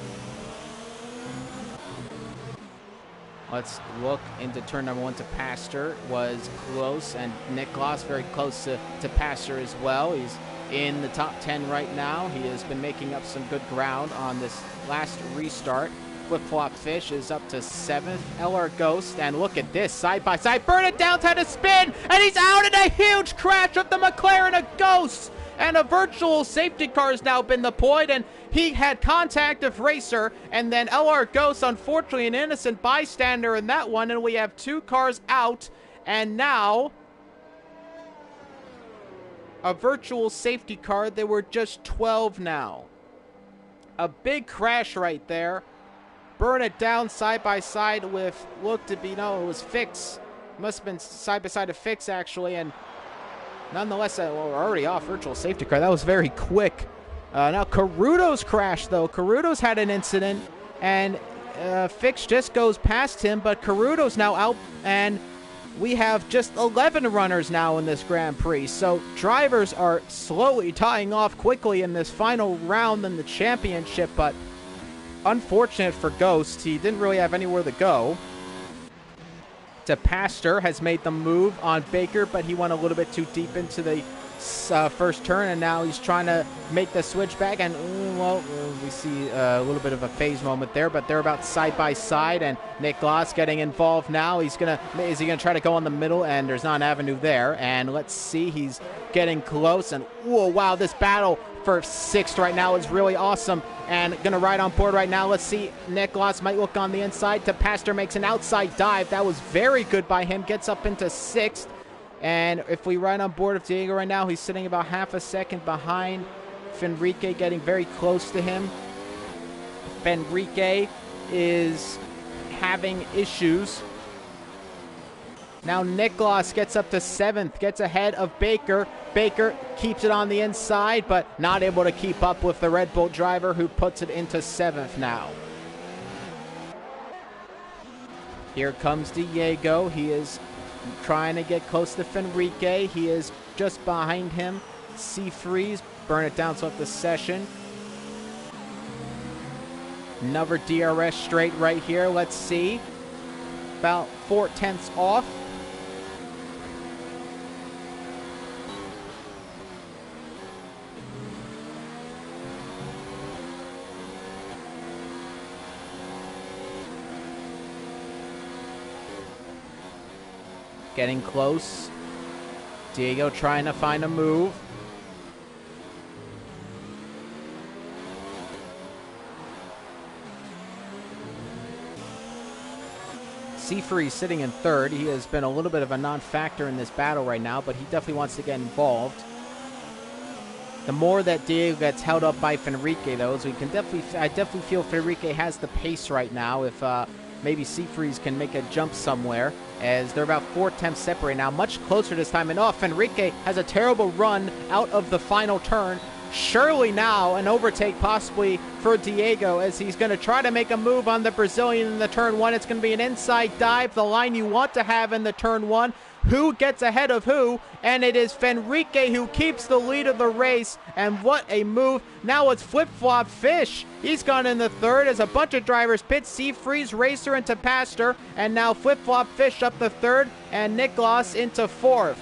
Let's look into turn number 1 to Pastor. Was close, and Nick Gloss very close to Pastor as well. He's in the top 10 right now. He has been making up some good ground on this last restart. Flip-Flop Fish is up to 7th. LR Ghost, and look at this, side by side. Burn It Down's had a spin, and he's out in a huge crash with the McLaren of Ghost. And a virtual safety car has now been deployed, and he had contact of Racer, and then LR Ghost, unfortunately, an innocent bystander in that one, and we have 2 cars out, and now a virtual safety car. There were just 12 now. A big crash right there. Burn It Down side by side with, looked to be, no, it was Fix. Must have been side by side of Fix, actually, and nonetheless, well, we're already off virtual safety car. That was very quick. Now, Caruto's crashed, though. Caruto's had an incident, and Fix just goes past him, but Caruto's now out, and we have just 11 runners now in this Grand Prix. So drivers are slowly dying off quickly in this final round in the championship, but unfortunate for Ghost. He didn't really have anywhere to go. To Pastor has made the move on Baker, but he went a little bit too deep into the first turn, and now he's trying to make the switch back, and well, we see a little bit of a phase moment there, but they're about side by side, and Nick Gloss getting involved now. Is he gonna try to go on the middle, and there's not an avenue there, and let's see, he's getting close, and whoa, wow, this battle for 6th right now is really awesome, and gonna ride on board right now. Let's see, Nick Gloss might look on the inside. To Pastor makes an outside dive. That was very good by him. Gets up into 6th. And if we ride on board of Diego right now, he's sitting about half a second behind Fenrique, getting very close to him. Fenrique is having issues. Now Nicholas gets up to 7th, gets ahead of Baker. Baker keeps it on the inside, but not able to keep up with the Red Bull driver, who puts it into 7th now. Here comes Diego. He is trying to get close to Fenrique. He is just behind him. Freeze, Burn It Down, so up the session. Another DRS straight right here. Let's see. About 4/10 off. Getting close. Diego trying to find a move. Freeze sitting in 3rd. He has been a little bit of a non-factor in this battle right now, but he definitely wants to get involved. The more that Diego gets held up by Fenrique, though, I definitely feel Fenrique has the pace right now. If maybe Freeze can make a jump somewhere, as they're about 4/10 separate now, much closer this time. And Fenrique has a terrible run out of the final turn. Surely now an overtake possibly for Diego, as he's going to try to make a move on the Brazilian in the turn 1. It's going to be an inside dive, the line you want to have in the turn 1. Who gets ahead of who? And it is Fenrique who keeps the lead of the race. And what a move. Now it's Flip-Flop Fish. He's gone in the 3rd as a bunch of drivers pit. Freeze, Racer into Pastor. And now Flip-Flop Fish up the 3rd. And Nicholas into 4th.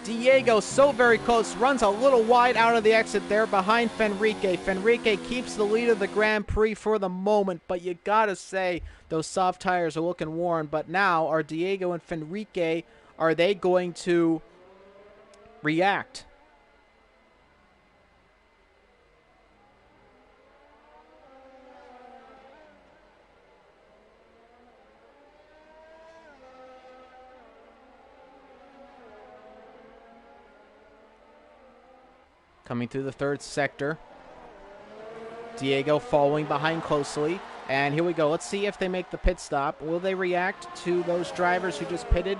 Diego so very close, runs a little wide out of the exit there behind Fenrique. Fenrique keeps the lead of the Grand Prix for the moment, but you gotta say those soft tires are looking worn. But now, are Diego and Fenrique, are they going to react? Coming through the 3rd sector. Diego following behind closely. And here we go. Let's see if they make the pit stop. Will they react to those drivers who just pitted,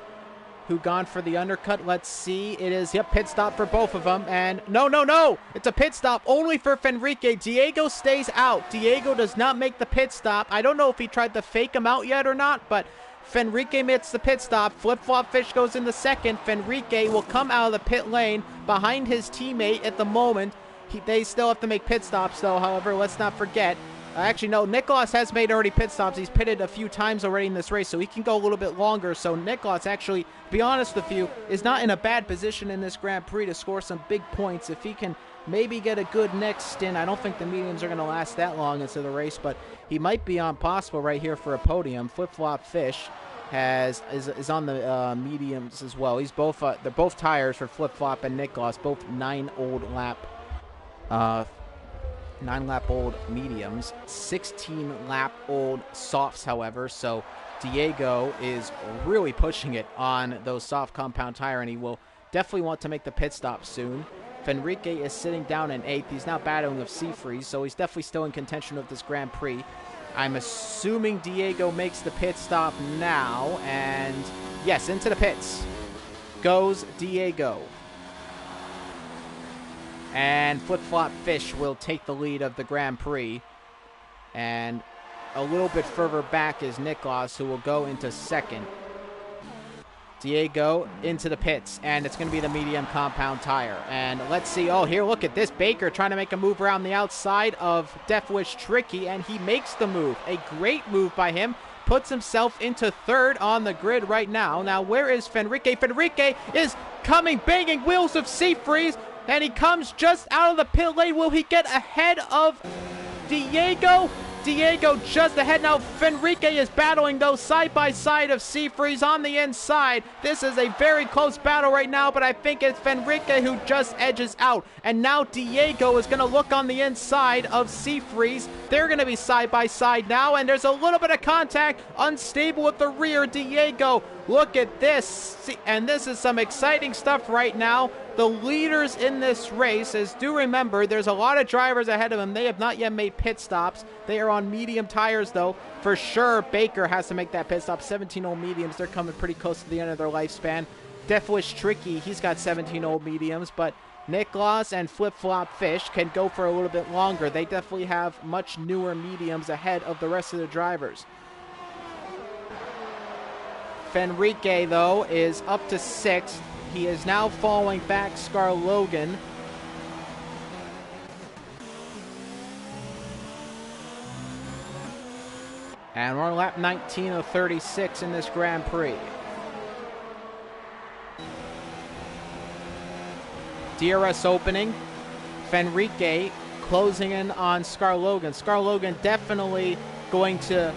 who gone for the undercut? Let's see. It is, yep, pit stop for both of them. And no. It's a pit stop only for Fenrique. Diego stays out. Diego does not make the pit stop. I don't know if he tried to fake him out yet or not, but Fenrique makes the pit stop. Flip-Flop Fish goes in the 2nd. Fenrique will come out of the pit lane behind his teammate at the moment. They still have to make pit stops, though. However, let's not forget, Actually, no, Nicholas has made already pit stops. He's pitted a few times already in this race, so he can go a little bit longer. So Nicholas, actually, to be honest with you, is not in a bad position in this Grand Prix to score some big points. If he can maybe get a good next stint, I don't think the mediums are going to last that long into the race, but he might be on possible right here for a podium. Flip-Flop Fish is on the mediums as well. He's both they're both tires for Flip-Flop and Nicholas, both 9-lap old mediums, 16-lap old softs, however. So Diego is really pushing it on those soft compound tire, and he will definitely want to make the pit stop soon. Fenrique is sitting down in 8th. He's now battling with Seafreeze, so he's definitely still in contention of this Grand Prix. I'm assuming Diego makes the pit stop now, and yes, into the pits goes Diego. And Flip-Flop Fish will take the lead of the Grand Prix. And a little bit further back is Nicholas, who will go into second. Diego into the pits, and it's going to be the medium compound tire. And let's see. Oh, here, look at this. Baker trying to make a move around the outside of Death Wish Tricky, and he makes the move. A great move by him. Puts himself into third on the grid right now. Now, where is Fenrique? Fenrique is coming, banging wheels of Seafreeze, and he comes just out of the pit lane. Will he get ahead of Diego? Diego just ahead. Now Fenrique is battling those side by side of Seafreeze on the inside. This is a very close battle right now, but I think it's Fenrique who just edges out. And now Diego is going to look on the inside of Seafreeze. They're going to be side by side now, and there's a little bit of contact. Unstable at the rear, Diego. Look at this. And this is some exciting stuff right now. The leaders in this race, as do remember, there's a lot of drivers ahead of them. They have not yet made pit stops. They are on medium tires, though. For sure, Baker has to make that pit stop. 17 old mediums. They're coming pretty close to the end of their lifespan. Deathwish Tricky, he's got 17 old mediums, but Nicholas and Flip-Flop Fish can go for a little bit longer. They definitely have much newer mediums ahead of the rest of the drivers. Fenrique, though, is up to 6th. He is now following back Scar Logan. And we're on lap 19 of 36 in this Grand Prix. DRS opening. Fenrique closing in on Scar Logan. Scar Logan definitely going to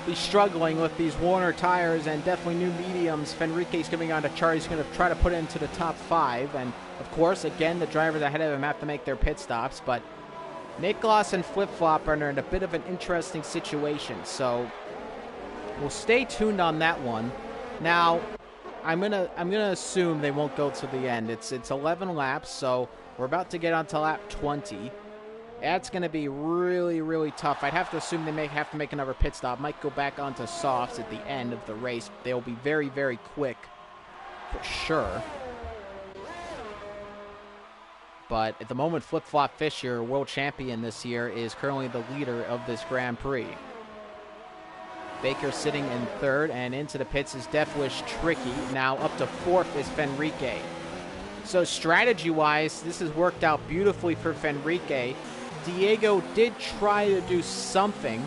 be struggling with these Warner tires and definitely new mediums. Fenrique's coming on to chart. He's going to try to put it into the top 5. And, of course, again, the drivers ahead of him have to make their pit stops. But Nicholas and Flip-Flop are in a bit of an interesting situation. So we'll stay tuned on that one. Now, I'm gonna assume they won't go to the end. It's 11 laps, so we're about to get onto lap 20. That's going to be really, really tough. I'd have to assume they may have to make another pit stop. Might go back onto softs at the end of the race. They'll be very, very quick for sure. But at the moment, Flip-Flop Fish, your world champion this year, is currently the leader of this Grand Prix. Baker sitting in 3rd, and into the pits is Deathwish Tricky. Now up to 4th is Fenrique. So strategy-wise, this has worked out beautifully for Fenrique. Diego did try to do something.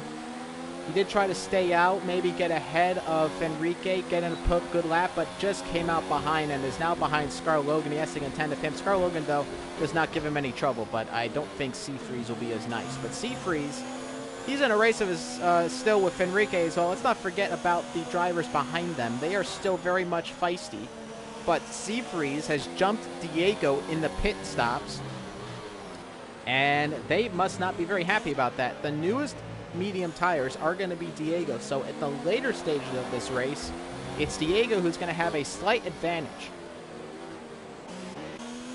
He did try to stay out, maybe get ahead of Fenrique, get in a good lap, but just came out behind and is now behind Scar Logan. He has to contend with him. Scar Logan, though, does not give him any trouble, but I don't think Seafreeze will be as nice. But Seafreeze, he's in a race of his still with Fenrique as well. Let's not forget about the drivers behind them. They are still very much feisty. But Seafreeze has jumped Diego in the pit stops, and they must not be very happy about that. The newest medium tires are going to be Diego, so at the later stages of this race, it's Diego who's going to have a slight advantage.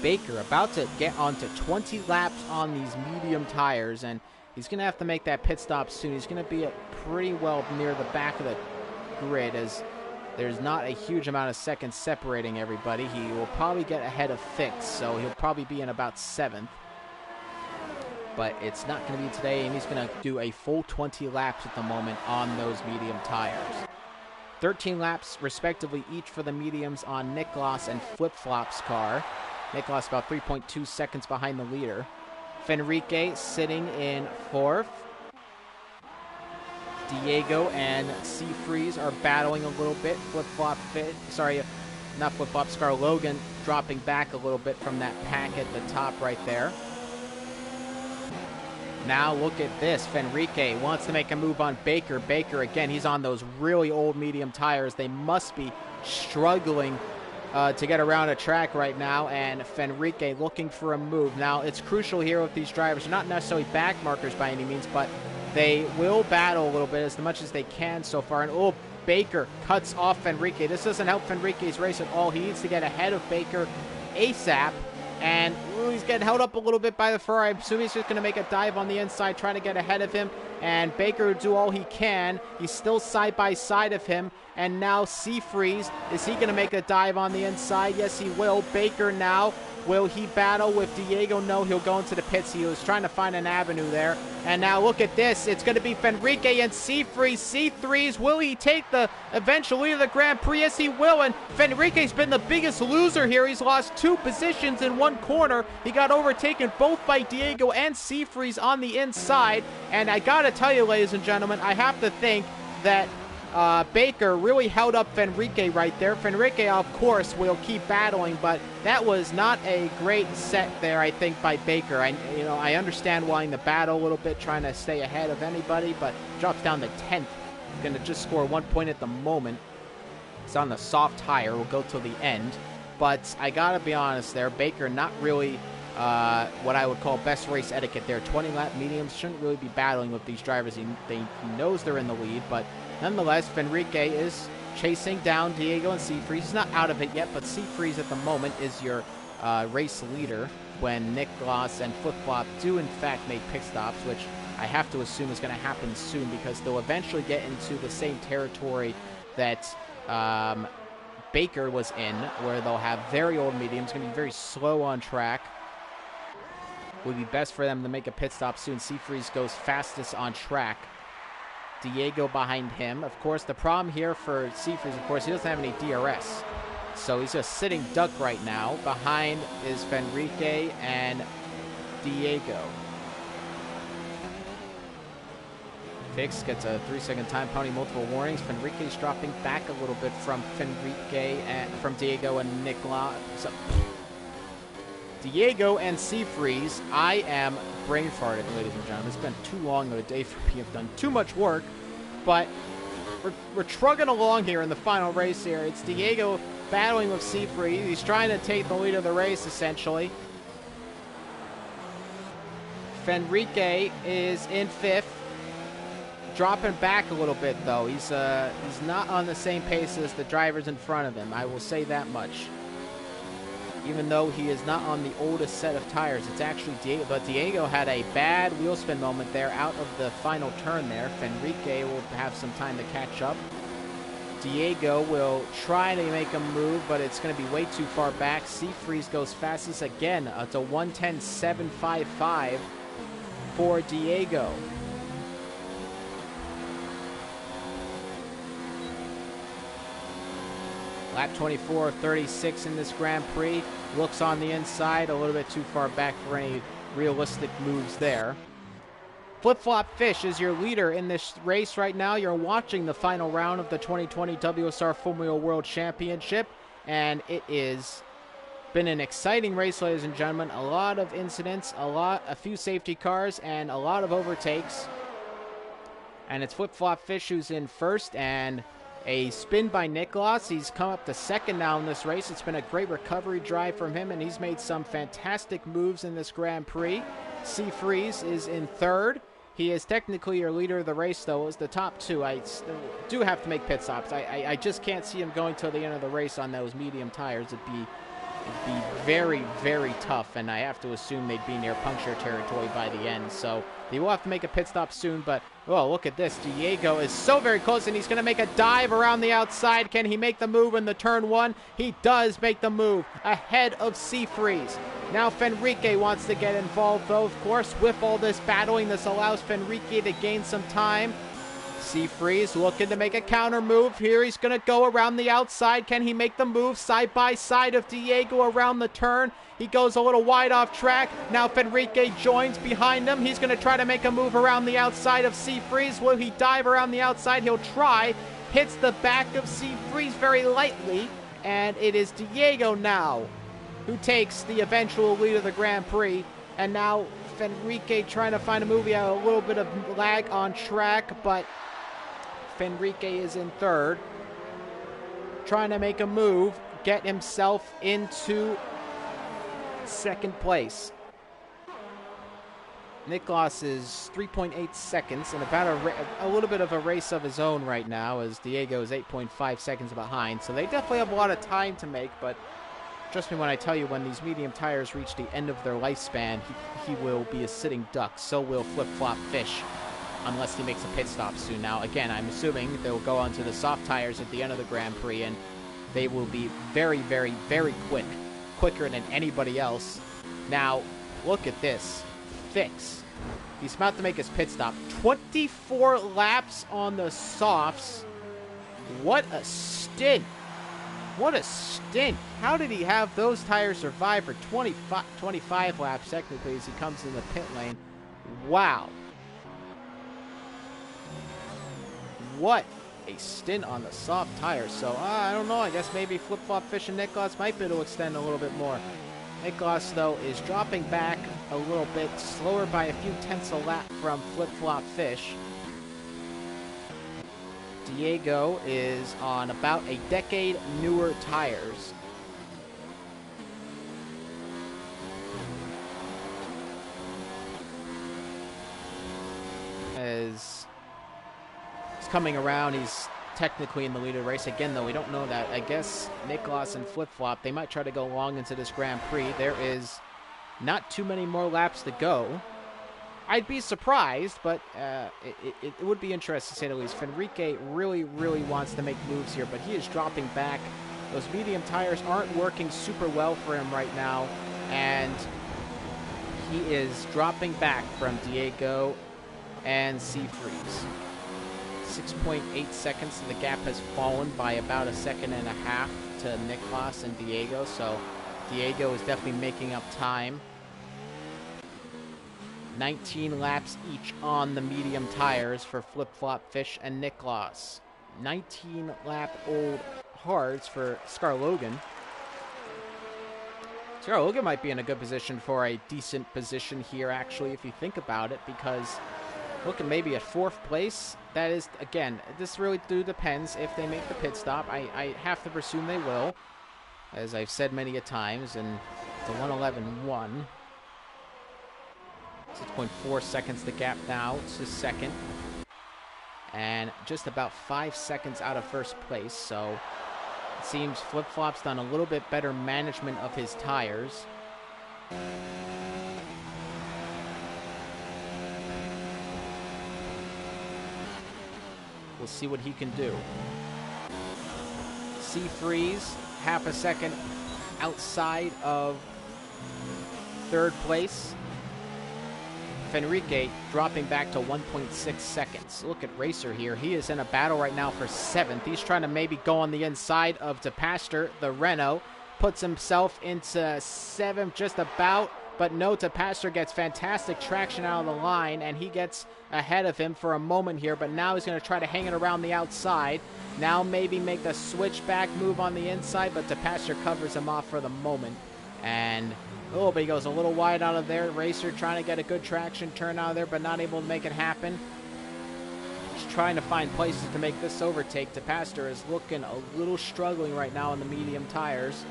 Baker about to get onto 20 laps on these medium tires, and he's going to have to make that pit stop soon. He's going to be pretty well near the back of the grid, as there's not a huge amount of seconds separating everybody. He will probably get ahead of 6th, so he'll probably be in about 7th. But it's not going to be today, and he's going to do a full 20 laps at the moment on those medium tires. 13 laps, respectively, each for the mediums on Nicholas and Flip-Flop's car. Nicholas about 3.2 seconds behind the leader. Fenrique sitting in 4th. Diego and Seafreeze are battling a little bit. Flip-flop fit. Sorry, not flip-flop. Scar Logan dropping back a little bit from that pack at the top right there. Now look at this. Fenrique wants to make a move on Baker. Baker, again, he's on those really old medium tires. They must be struggling to get around a track right now, and Fenrique looking for a move. Now, it's crucial here with these drivers. They're not necessarily back markers by any means, but they will battle a little bit as much as they can so far. And, oh, Baker cuts off Fenrique. This doesn't help Fenrique's race at all. He needs to get ahead of Baker ASAP. And he's getting held up a little bit by the Ferrari. I assume he's just going to make a dive on the inside, trying to get ahead of him. And Baker will do all he can. He's still side by side of him. And now Seafreeze, is he going to make a dive on the inside? Yes, he will. Baker now, will he battle with Diego? No, he'll go into the pits. He was trying to find an avenue there. And now look at this. It's going to be Fenrique and Seafreeze. Seafreeze, will he take the eventual lead of the Grand Prix? Yes, he will. And Fenrique's been the biggest loser here. He's lost 2 positions in one corner. He got overtaken both by Diego and Seafreeze on the inside. And I got to tell you, ladies and gentlemen, I have to think that Baker really held up Fenrique right there. Fenrique, of course, will keep battling, but that was not a great set there, I think, by Baker. I understand wanting to battle a little bit, trying to stay ahead of anybody, but drops down to 10th. Going to just score 1 point at the moment. It's on the soft tire. We'll go till the end. But I got to be honest there. Baker not really what I would call best race etiquette there. 20-lap mediums shouldn't really be battling with these drivers. He knows they're in the lead, but nonetheless, Fenrique is chasing down Diego and Seafreeze. He's not out of it yet, but Seafreeze at the moment is your race leader when Nick Gloss and Flip Flop do in fact make pit stops, which I have to assume is going to happen soon because they'll eventually get into the same territory that Baker was in, where they'll have very old mediums, going to be very slow on track. Would be best for them to make a pit stop soon. Seafreeze goes fastest on track. Diego behind him. Of course, the problem here for Seafreeze, of course, he doesn't have any DRS. So he's just sitting duck right now. Behind is Fenrique and Diego. Fix gets a 3-second time penalty, multiple warnings. Fenrique's dropping back a little bit from from Diego and Nicola. So, Diego and Seafreeze, I am brain farted, ladies and gentlemen. It's been too long of a day for me. I've done too much work, but we're trugging along here in the final race here. It's Diego battling with Seafreeze. He's trying to take the lead of the race, essentially. Fenrique is in 5th. Dropping back a little bit, though. He's not on the same pace as the drivers in front of him. I will say that much. Even though he is not on the oldest set of tires, it's actually Diego. But Diego had a bad wheel spin moment there out of the final turn there. Fenrique will have some time to catch up. Diego will try to make a move, but it's going to be way too far back. Seafreeze goes fastest again. It's a 1:10.755 for Diego. Lap 24 of 36 in this Grand Prix. Looks on the inside, a little bit too far back for any realistic moves there. Flip Flop Fish is your leader in this race right now. You're watching the final round of the 2020 WSR Formula World Championship, and it is been an exciting race, ladies and gentlemen. A lot of incidents, a few safety cars, and a lot of overtakes. And it's Flip Flop Fish who's in first, and a spin by Nicholas. He's come up to second now in this race. It's been a great recovery drive from him, and he's made some fantastic moves in this Grand Prix. Seafreeze is in third. He is technically your leader of the race, though. As the top two, I do have to make pit stops. I just can't see him going till the end of the race on those medium tires. It'd be very, very tough, and I have to assume they'd be near puncture territory by the end. So they will have to make a pit stop soon, but, oh, look at this. Diego is so very close, and he's going to make a dive around the outside. Can he make the move in the turn one? He does make the move ahead of Seafreeze. Now Fenrique wants to get involved, though, of course. With all this battling, this allows Fenrique to gain some time. Seafreeze looking to make a counter move here. He's going to go around the outside. Can he make the move side by side of Diego around the turn? He goes a little wide off track. Now Fenrique joins behind him. He's going to try to make a move around the outside of Seafreeze. Will he dive around the outside? He'll try. Hits the back of Seafreeze very lightly. And it is Diego now who takes the eventual lead of the Grand Prix. And now Fenrique trying to find a move. He had a little bit of lag on track, but Fenrique is in third. Trying to make a move, get himself into second place. Niklas is 3.8 seconds and about a little bit of a race of his own right now, as Diego is 8.5 seconds behind. So they definitely have a lot of time to make, but trust me when I tell you, when these medium tires reach the end of their lifespan, he will be a sitting duck. So will Flip-Flop Fish, unless he makes a pit stop soon. Now, again, I'm assuming they'll go onto the soft tires at the end of the Grand Prix, and they will be very, very, very quick. Quicker than anybody else. Now, look at this. Fix. He's about to make his pit stop. 24 laps on the softs. What a stint. What a stint. How did he have those tires survive for 25 laps, technically, as he comes in the pit lane? Wow. What a stint on the soft tires. So, I don't know. I guess maybe Flip-Flop Fish and Niklas might be able to extend a little bit more. Niklas, though, is dropping back a little bit, slower by a few tenths a lap from Flip-Flop Fish. Diego is on about a decade newer tires. As he's coming around, he's technically in the lead of the race. Again, though, we don't know that. I guess Niklas and Flip-Flop, they might try to go long into this Grand Prix. There is not too many more laps to go. I'd be surprised, but it would be interesting to say the least. Fenrique really, really wants to make moves here, but he is dropping back. Those medium tires aren't working super well for him right now, and he is dropping back from Diego and Seafreeze. 6.8 seconds, so the gap has fallen by about a second and a half to Niklas and Diego, so Diego is definitely making up time. 19 laps each on the medium tires for Flip-Flop Fish and Niklas. 19-lap-old hards for Scar Logan. Scar Logan might be in a good position for a decent position here, actually, if you think about it, because looking maybe at fourth place. That is, again, this really depends if they make the pit stop. I have to presume they will, as I've said many a times, and the 1:11.1. 6.4 seconds the gap now to second, and just about 5 seconds out of first place. So it seems Flip-Flop's done a little bit better management of his tires. We'll see what he can do. Seafreeze, half a second outside of third place. Fenrique dropping back to 1.6 seconds. Look at Racer here. He is in a battle right now for 7th. He's trying to maybe go on the inside of DePaster, the Renault. Puts himself into 7th just about, but no, DePaster gets fantastic traction out of the line, and he gets ahead of him for a moment here, but now he's going to try to hang it around the outside. Now maybe make the switchback move on the inside, but DePaster covers him off for the moment. And oh, but he goes a little wide out of there. Racer trying to get a good traction turn out of there, but not able to make it happen. Just trying to find places to make this overtake. DePaster is looking a little struggling right now on the medium tires.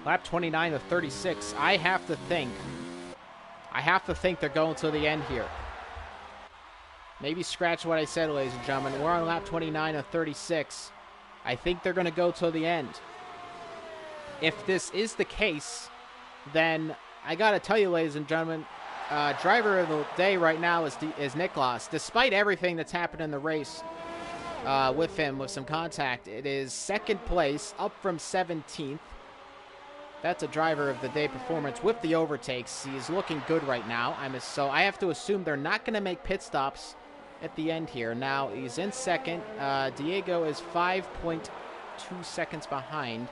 Lap 29 of 36. I have to think they're going to the end here. Maybe scratch what I said, ladies and gentlemen. We're on lap 29 of 36. I think they're going to go to the end. If this is the case, then I got to tell you, ladies and gentlemen, driver of the day right now is Niklas. Despite everything that's happened in the race with him, with some contact, it is second place, up from 17th. That's a driver of the day performance with the overtakes. He is looking good right now. So I have to assume they're not going to make pit stops at the end here. Now he's in second. Diego is 5.2 seconds behind.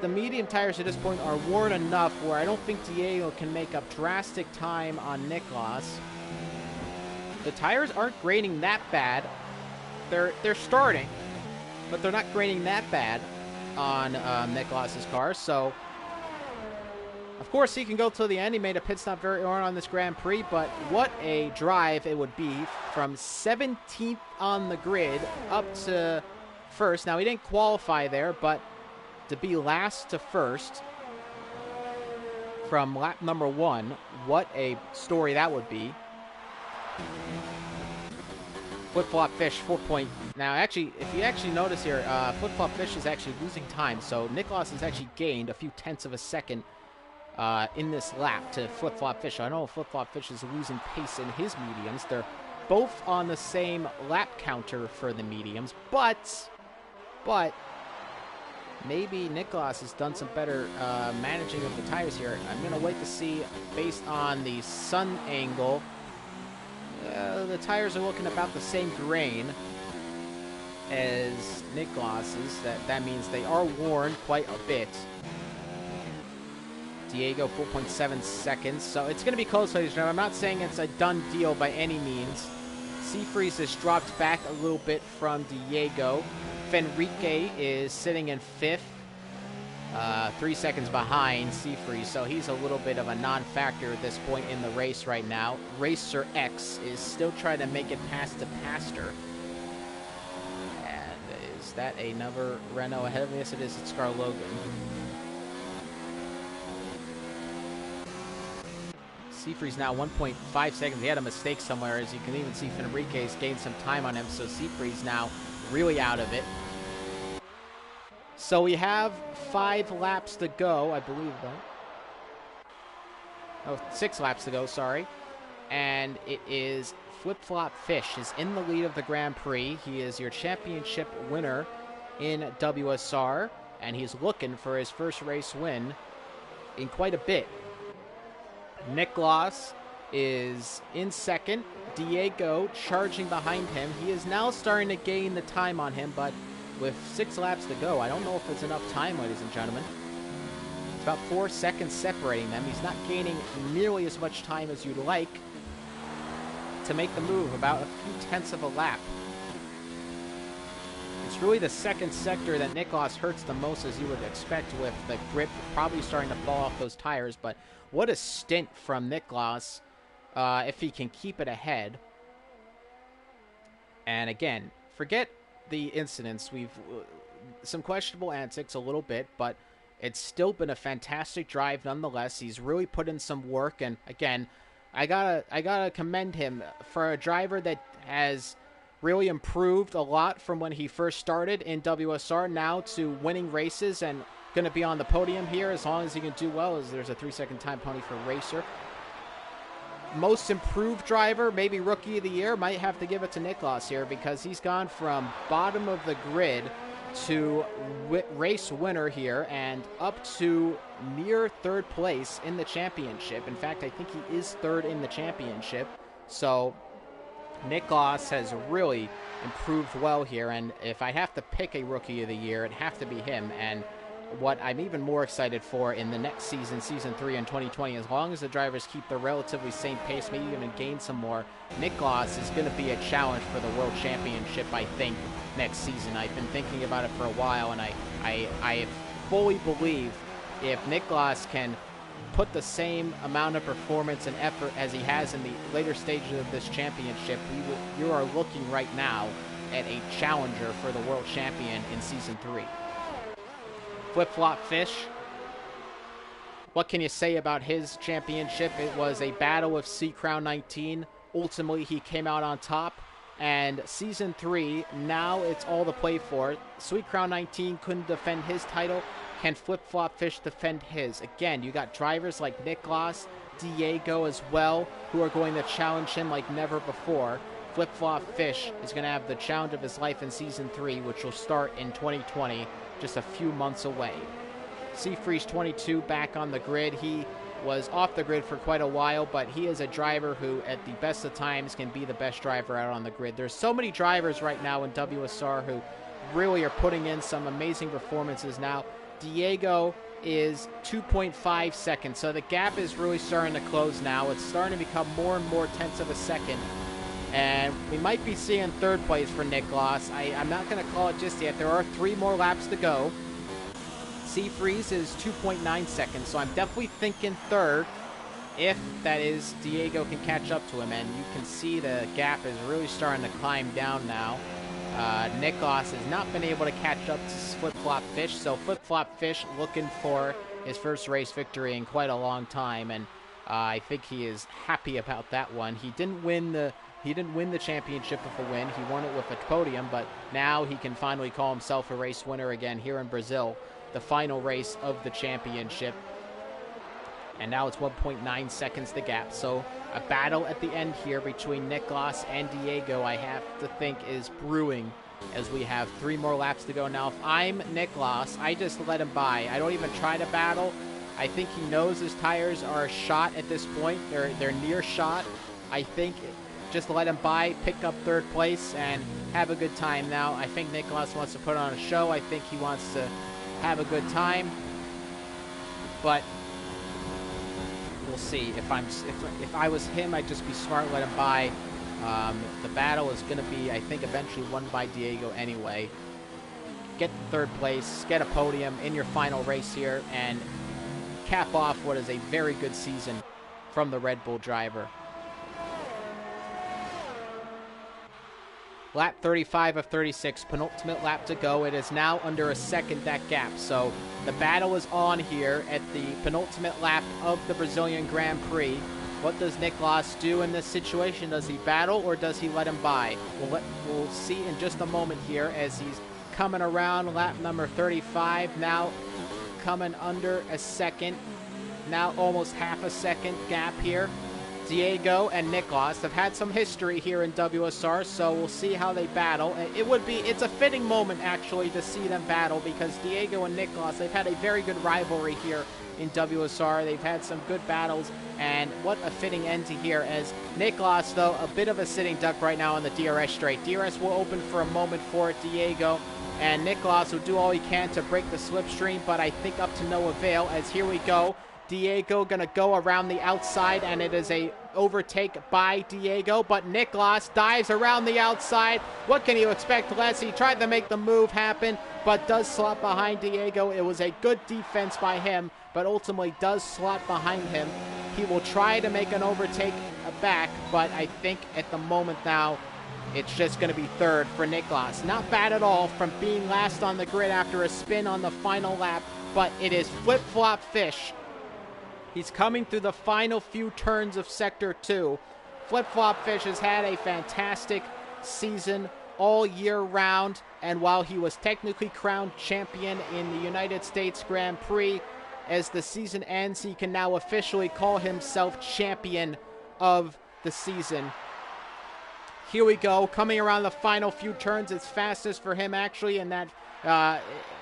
The medium tires at this point are worn enough where I don't think Diego can make up drastic time on Niklas. The tires aren't graining that bad. They're starting, but they're not graining that bad on Niklas's car. So, of course, he can go till the end. He made a pit stop very early on this Grand Prix, but what a drive it would be from 17th on the grid up to first. Now, he didn't qualify there, but to be last to first from lap number 1, what a story that would be. Flip-flop fish, 4 point. Now, actually, if you actually notice here, flip-flop fish is actually losing time. So Niklas has actually gained a few tenths of a second in this lap to flip-flop fish. I know flip-flop fish is losing pace in his mediums. They're both on the same lap counter for the mediums, but maybe Niklas has done some better managing of the tires here. I'm going to wait to see based on the sun angle. The tires are looking about the same grain as Niklas's. That means they are worn quite a bit. Diego, 4.7 seconds. So it's going to be close, ladies and gentlemen. I'm not saying it's a done deal by any means. Seafreeze has dropped back a little bit from Diego. Fenrique is sitting in 5th. 3 seconds behind Seafreeze, so he's a little bit of a non-factor at this point in the race right now. Racer X is still trying to make it past the Pastor. And is that another Renault ahead of me? Yes, it is. It's Scar Logan. Seafreeze now 1.5 seconds. He had a mistake somewhere. As you can even see, Fenrique's gained some time on him, so Seafreeze now really out of it. So we have 5 laps to go, I believe, though. Oh, 6 laps to go, sorry. And it is Flip-Flop Fish is in the lead of the Grand Prix. He is your championship winner in WSR, and he's looking for his first race win in quite a bit. Niklas is in second. Diego charging behind him. He is now starting to gain the time on him, but with 6 laps to go, I don't know if it's enough time, ladies and gentlemen. It's about 4 seconds separating them. He's not gaining nearly as much time as you'd like to make the move, about a few tenths of a lap. It's really the second sector that Niklas hurts the most, as you would expect, with the grip probably starting to fall off those tires. But what a stint from Niklas if he can keep it ahead. And again, forget the incidents. We've some questionable antics a little bit, but it's still been a fantastic drive nonetheless. He's really put in some work, and again, I gotta commend him for a driver that has really improved a lot from when he first started in WSR now to winning races and going to be on the podium here as long as he can do well, as there's a 3-second time penalty for Racer. Most improved driver, maybe rookie of the year, might have to give it to Niklas here, because he's gone from bottom of the grid to race winner here and up to near 3rd place in the championship. In fact, I think he is 3rd in the championship. So Niklas has really improved well here, and if I have to pick a rookie of the year, it'd have to be him. And what I'm even more excited for in the next season, Season 3 in 2020, as long as the drivers keep the relatively same pace, maybe even gain some more, Niklas is going to be a challenge for the World Championship, I think, next season. I've been thinking about it for a while, and I fully believe if Niklas can put the same amount of performance and effort as he has in the later stages of this championship, you are looking right now at a challenger for the World Champion in Season 3. Flip-Flop Fish, what can you say about his championship? It was a battle with C Crown 19. Ultimately, he came out on top. And Season 3, now it's all to play for. Sweet Crown 19 couldn't defend his title. Can Flip-Flop Fish defend his? Again, you got drivers like Niklas, Diego as well, who are going to challenge him like never before. Flip-Flop Fish is going to have the challenge of his life in Season 3, which will start in 2020, just a few months away. Seafreeze 22 back on the grid. He was off the grid for quite a while, but he is a driver who, at the best of times, can be the best driver out on the grid. There's so many drivers right now in WSR who really are putting in some amazing performances now. Diego is 2.5 seconds, so the gap is really starting to close now. It's starting to become more and more tenths of a second, and we might be seeing third place for Niklas. I'm not going to call it just yet. There are 3 more laps to go. Seafreeze is 2.9 seconds, so I'm definitely thinking third, if that is Diego can catch up to him, and you can see the gap is really starting to climb down now. Niklas has not been able to catch up to Flip-Flop Fish, so Flip-Flop Fish looking for his first race victory in quite a long time, and I think he is happy about that one. He didn't win the championship with a win. He won it with a podium, but now he can finally call himself a race winner again here in Brazil, the final race of the championship. And now it's 1.9 seconds the gap. So a battle at the end here between Niklas and Diego, I have to think, is brewing as we have 3 more laps to go. Now, if I'm Niklas, I just let him by. I don't even try to battle. I think he knows his tires are shot at this point. They're near shot. I think just let him by, pick up third place, and have a good time. Now, I think Niklas wants to put on a show. I think he wants to have a good time. But we'll see. If I was him, I'd just be smart, let him by. The battle is going to be, I think, eventually won by Diego anyway. Get third place, get a podium in your final race here, and cap off what is a very good season from the Red Bull driver. Lap 35 of 36, penultimate lap to go. It is now under a second, that gap. So the battle is on here at the penultimate lap of the Brazilian Grand Prix. What does Niklas do in this situation? Does he battle or does he let him by? We'll see in just a moment here as he's coming around lap number 35. Now coming under a second. Now almost half a second gap here. Diego and Niklas have had some history here in WSR, so we'll see how they battle. It's a fitting moment, actually, to see them battle, because Diego and Niklas, they've had a very good rivalry here in WSR. They've had some good battles, and what a fitting end to here, as Niklas, though, a bit of a sitting duck right now on the DRS straight. DRS will open for a moment for Diego, and Niklas will do all he can to break the slipstream, but I think up to no avail, as here we go. Diego going to go around the outside, and it is a overtake by Diego, but Niklas dives around the outside. What can you expect less? He tried to make the move happen, but does slot behind Diego. It was a good defense by him, but ultimately does slot behind him. He will try to make an overtake back, but I think at the moment now, it's just going to be third for Niklas. Not bad at all from being last on the grid after a spin on the final lap, but it is Flip-Flop Fish. He's coming through the final few turns of Sector 2. Flip-Flop Fish has had a fantastic season all year round, and while he was technically crowned champion in the United States Grand Prix, as the season ends, he can now officially call himself champion of the season. Here we go, coming around the final few turns. It's fastest for him, actually, in that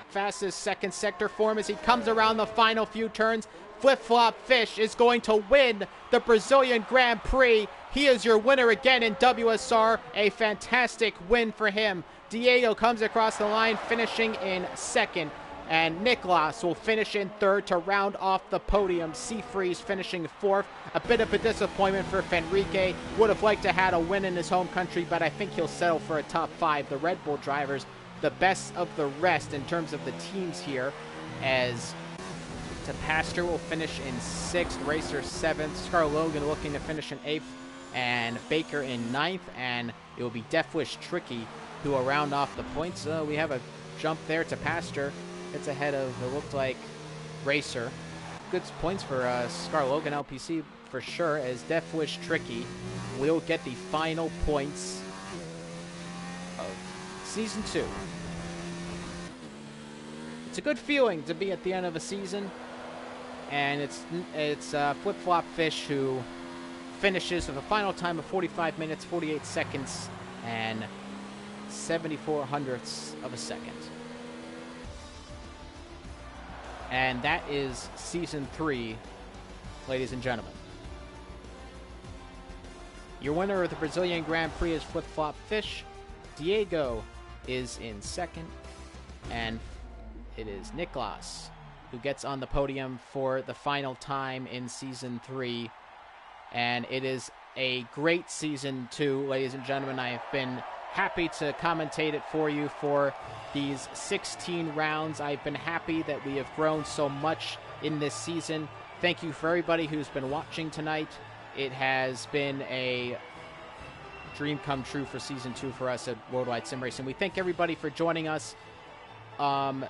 fastest second sector form as he comes around the final few turns. Flip-Flop Fish is going to win the Brazilian Grand Prix. He is your winner again in WSR. A fantastic win for him. Diego comes across the line, finishing in second. And Niklas will finish in third to round off the podium. Seafreeze finishing fourth. A bit of a disappointment for Fenrique. Would have liked to have a win in his home country, but I think he'll settle for a top 5. The Red Bull drivers, the best of the rest in terms of the teams here, as Pastor will finish in 6th, Racer 7th, Scar Logan looking to finish in 8th, and Baker in 9th, and it will be Deathwish Tricky who will round off the points. We have a jump there to Pastor. It's ahead of, it looked like, Racer. Good points for Scar Logan LPC for sure, as Deathwish Tricky will get the final points of Season 2. It's a good feeling to be at the end of a season. And it's Flip-Flop Fish who finishes with a final time of 45 minutes, 48 seconds, and 74 hundredths of a second. And that is Season 3, ladies and gentlemen. Your winner of the Brazilian Grand Prix is Flip Flop Fish. Diego is in second. And it is Niklas who gets on the podium for the final time in Season 3. And it is a great Season 2, ladies and gentlemen. I have been happy to commentate it for you for these 16 rounds. I've been happy that we have grown so much in this season. Thank you for everybody who's been watching tonight. It has been a dream come true for Season 2 for us at Worldwide Sim Racing. We thank everybody for joining us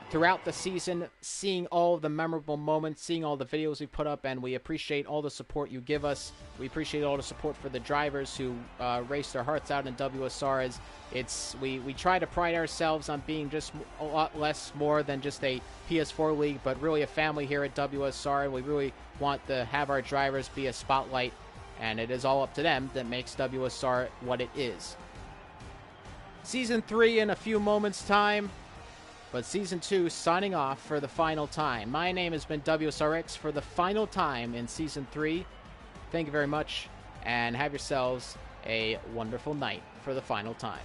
throughout the season, seeing all the memorable moments, seeing all the videos we put up, and we appreciate all the support you give us. We appreciate all the support for the drivers who race their hearts out in WSR. We try to pride ourselves on being just a lot less more than just a PS4 league, but really a family here at WSR, and we really want to have our drivers be a spotlight, and it is all up to them that makes WSR what it is. Season 3 in a few moments' time. But Season 2 signing off for the final time. My name has been WSRX for the final time in Season 3. Thank you very much, and have yourselves a wonderful night for the final time.